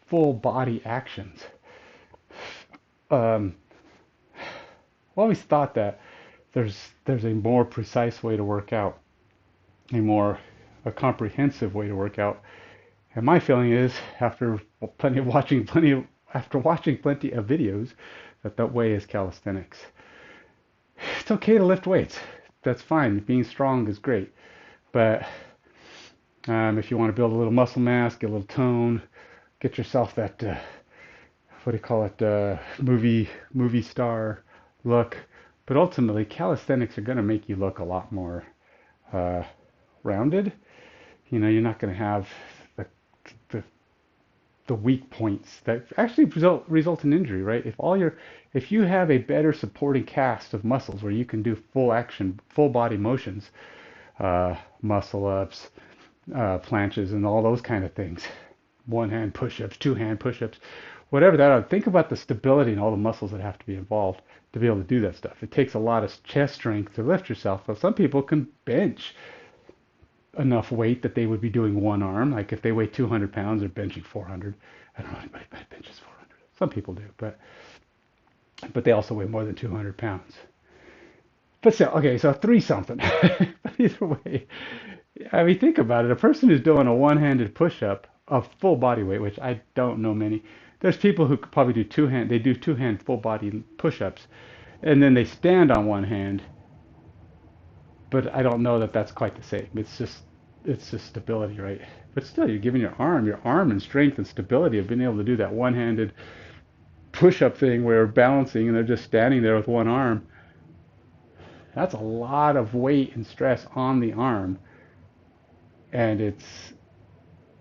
full body actions. Um, I always thought that there's a more precise way to work out, a comprehensive way to work out. And my feeling is, after watching plenty of videos, that way is calisthenics. It's okay to lift weights. That's fine. Being strong is great. But if you want to build a little muscle mass, get a little tone, get yourself that what do you call it, movie star look. But ultimately, calisthenics are going to make you look a lot more uh, rounded. You're not going to have the, the the weak points that actually result in injury, right? If you have a better supporting cast of muscles where you can do full action, full body motions, muscle ups, planches, and all those kind of things. One hand push-ups, two hand push-ups, whatever that are. Think about the stability and all the muscles that have to be involved to be able to do that stuff. It takes a lot of chest strength to lift yourself. But some people can bench enough weight that they would be doing one arm. Like if they weigh 200 pounds, they're benching 400. I don't know anybody benches 400. Some people do, but they also weigh more than 200 pounds. But still, okay, so three something. Either way, I mean, think about it. A person who's doing a one-handed push-up of full body weight, which I don't know many. There's people who could probably do two-hand. They do two-hand full body push-ups, and then they stand on one hand. But I don't know that that's quite the same. It's just stability, right? But still, you're giving your arm and strength and stability of being able to do that one-handed push-up thing where they're balancing and they're just standing there with one arm. That's a lot of weight and stress on the arm, and it's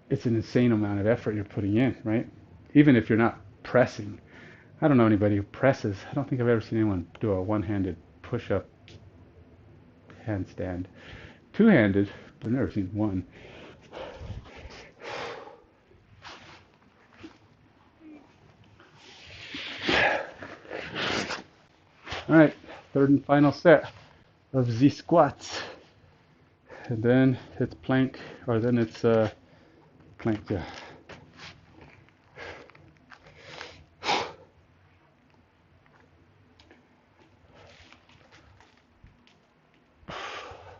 an insane amount of effort you're putting in, right? Even if you're not pressing. I don't know anybody who presses. I don't think I've ever seen anyone do a one-handed push-up handstand. Two-handed, but I've never seen one. All right, third and final set of the squats. And then it's plank, or then it's plank, yeah.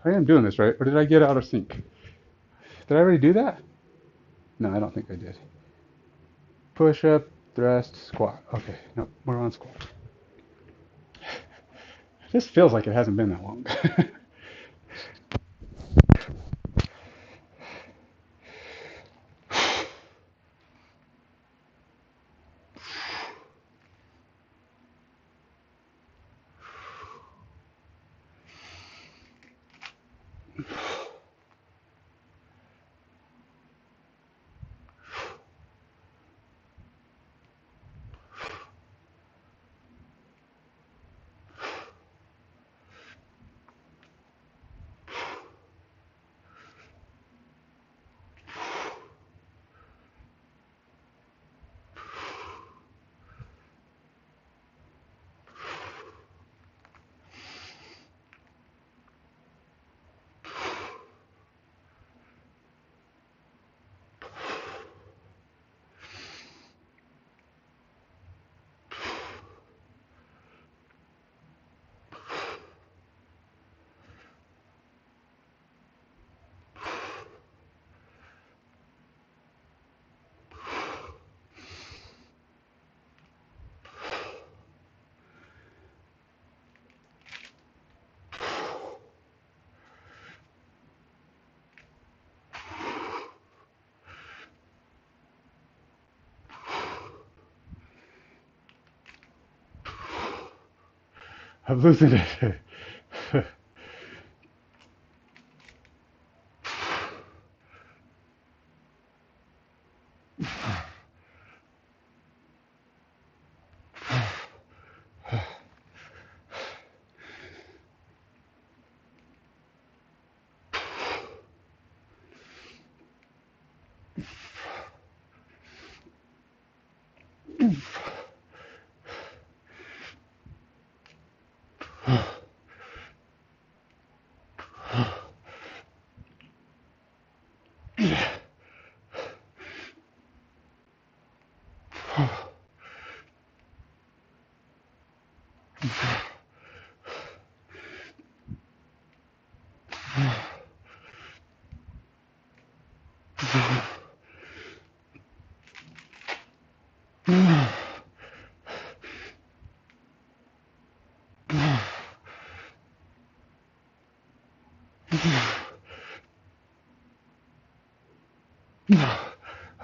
I am doing this right, or did I get out of sync? Did I already do that? No, I don't think I did. Push up, thrust, squat. Okay, no, we're on squat. This feels like it hasn't been that long. I'm losing it.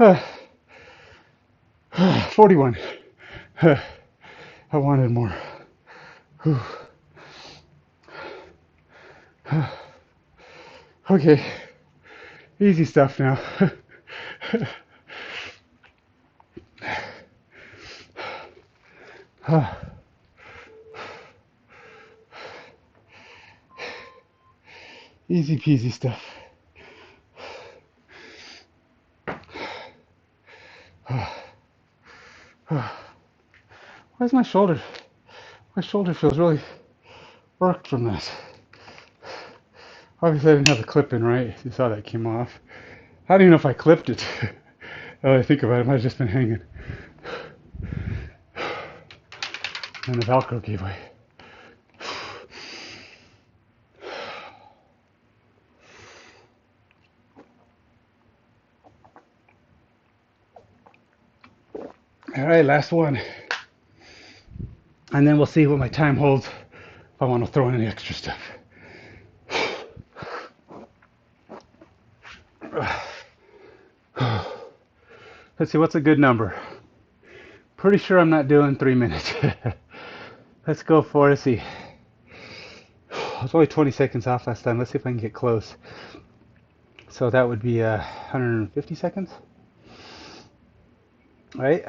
Uh, 41. I wanted more. Okay, easy stuff now. Easy peasy stuff. Why's my shoulder? My shoulder feels really worked from this. Obviously I didn't have the clip in right. You saw that came off. I don't even know if I clipped it. Now that I think about it, it might have just been hanging. And the Velcro gave way. All right, last one. And then we'll see what my time holds if I want to throw in any extra stuff. Let's see, what's a good number? Pretty sure I'm not doing 3 minutes. Let's go for it. Let's see. I was only 20 seconds off last time. Let's see if I can get close. So that would be 150 seconds. Right?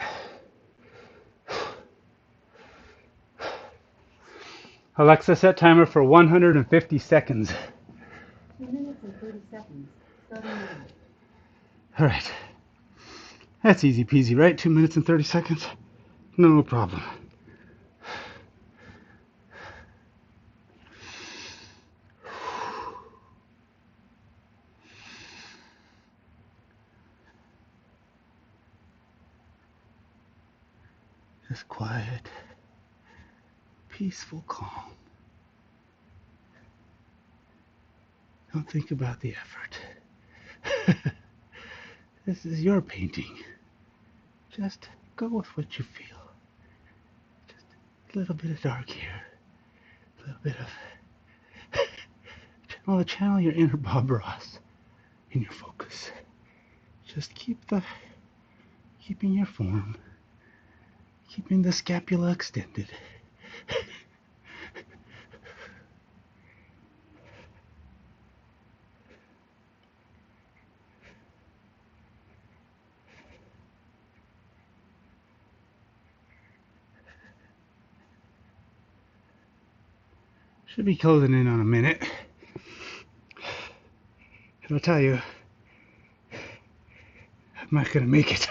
Alexa, set timer for 150 seconds. 2 minutes and 30 seconds. Starting now. All right. That's easy peasy, right? 2 minutes and 30 seconds. No problem. Just quiet, peaceful calm. Don't think about the effort. This is your painting. Just go with what you feel. Just a little bit of dark here. A little bit of channel your inner Bob Ross in your focus. Just keeping your form, keeping the scapula extended. Should be closing in on a minute. And I'll tell you, I'm not gonna make it.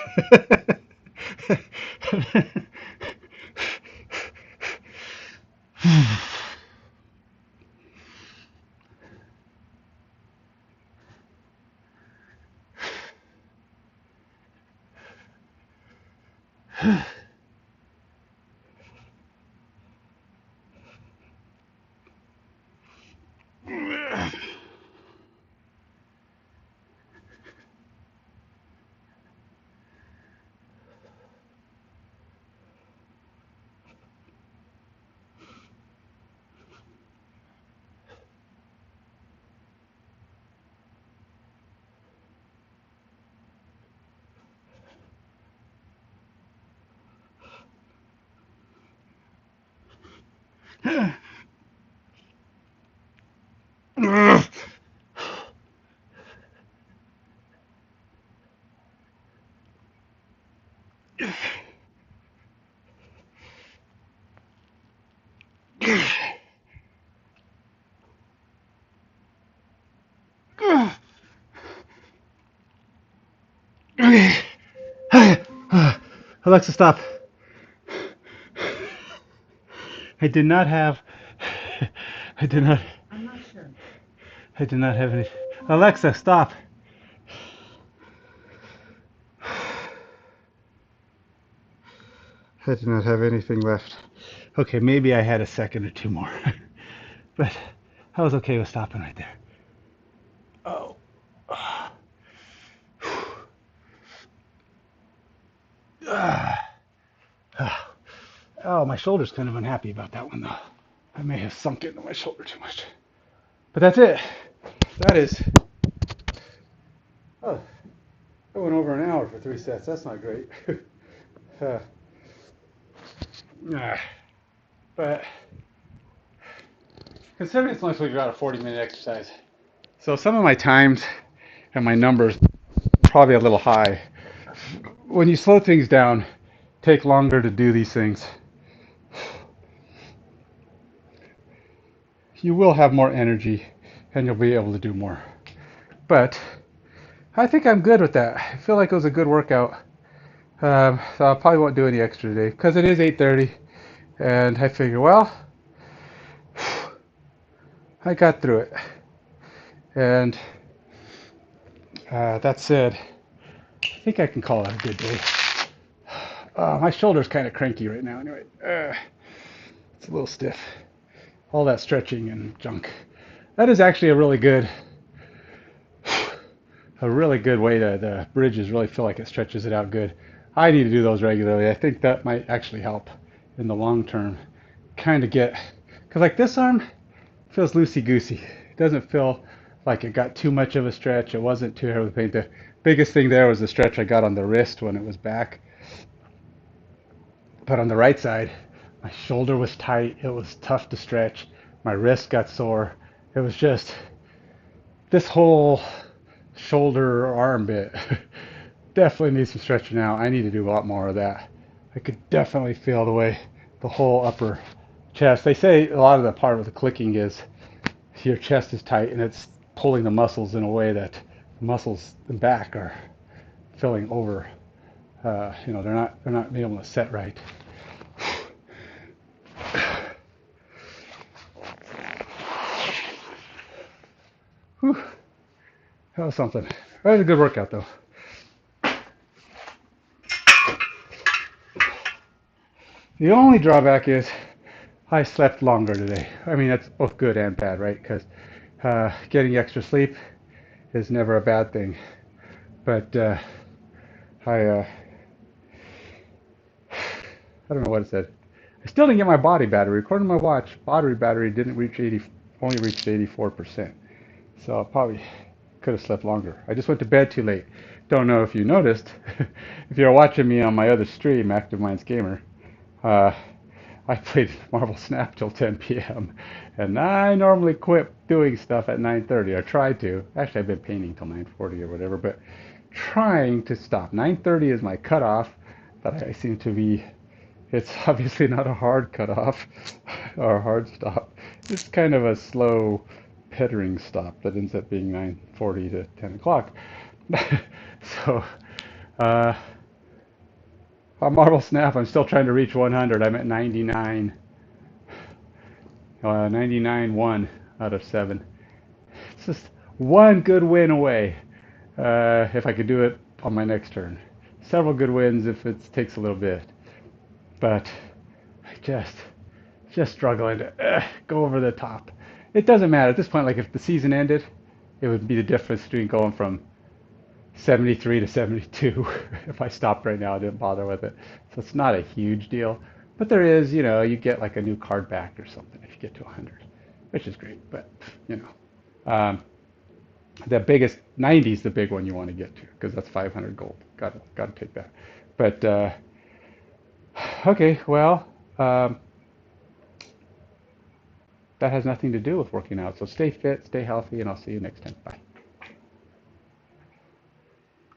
Alexa, stop. I did not have. I did not. I'm not sure. I did not have any. Alexa, stop. I did not have anything left. Okay, maybe I had a second or two more, but I was okay with stopping right there. Oh. Oh, my shoulder's kind of unhappy about that one though. I may have sunk into my shoulder too much. But that's it. That is. Oh, I went over an hour for 3 sets. That's not great. But considering it's only about a 40-minute exercise, so some of my times and my numbers probably a little high. When you slow things down, take longer to do these things, you will have more energy and you'll be able to do more. But I think I'm good with that. I feel like it was a good workout. So I probably won't do any extra today because it is 8:30, and I figure, well, I got through it. And that said, I think I can call it a good day. My shoulder's kind of cranky right now. Anyway, it's a little stiff. All that stretching and junk. That is actually a really good way to the bridges really feel like it stretches it out good. I need to do those regularly. I think that might actually help in the long term. Kind of get, because like this arm feels loosey goosey. It doesn't feel like it got too much of a stretch. It wasn't too heavy pain. The biggest thing there was the stretch I got on the wrist when it was back. But on the right side, my shoulder was tight. It was tough to stretch. My wrist got sore. It was just this whole shoulder arm bit definitely needs some stretching out. I need to do a lot more of that. I could definitely feel the whole upper chest. They say a lot of the part of the clicking is your chest is tight and it's pulling the muscles in a way that the muscles in back are filling over. They're not being able to set right. Whew, that was something. That was a good workout though. The only drawback is I slept longer today. I mean, that's both good and bad, right? Because getting extra sleep is never a bad thing. But I I don't know what it said. I still didn't get my body battery. According to my watch, battery didn't reach 80, only reached 84%. So I probably could have slept longer. I just went to bed too late. Don't know if you noticed. If you're watching me on my other stream, Active Minds Gamer, uh, I played Marvel Snap till 10 p.m. And I normally quit doing stuff at 9:30. I tried to. Actually, I've been painting till 9:40 or whatever, but trying to stop. 9:30 is my cutoff, but I seem to be. It's obviously not a hard cutoff or a hard stop. It's kind of a slow pettering stop that ends up being 9:40 to 10 o'clock. So, uh, on Marvel Snap, I'm still trying to reach 100. I'm at 99, 99 1 out of 7. It's just one good win away. If I could do it on my next turn. Several good wins if it takes a little bit. But I just struggling to go over the top. It doesn't matter at this point. Like if the season ended, it would be the difference between going from 73 to 72. If I stopped right now, I didn't bother with it. So it's not a huge deal. But there is, you get like a new card back or something if you get to 100, which is great. But you know, the biggest 90 is the big one you want to get to because that's 500 gold. Got to take that. But okay, well, that has nothing to do with working out. So stay fit, stay healthy, and I'll see you next time. Bye.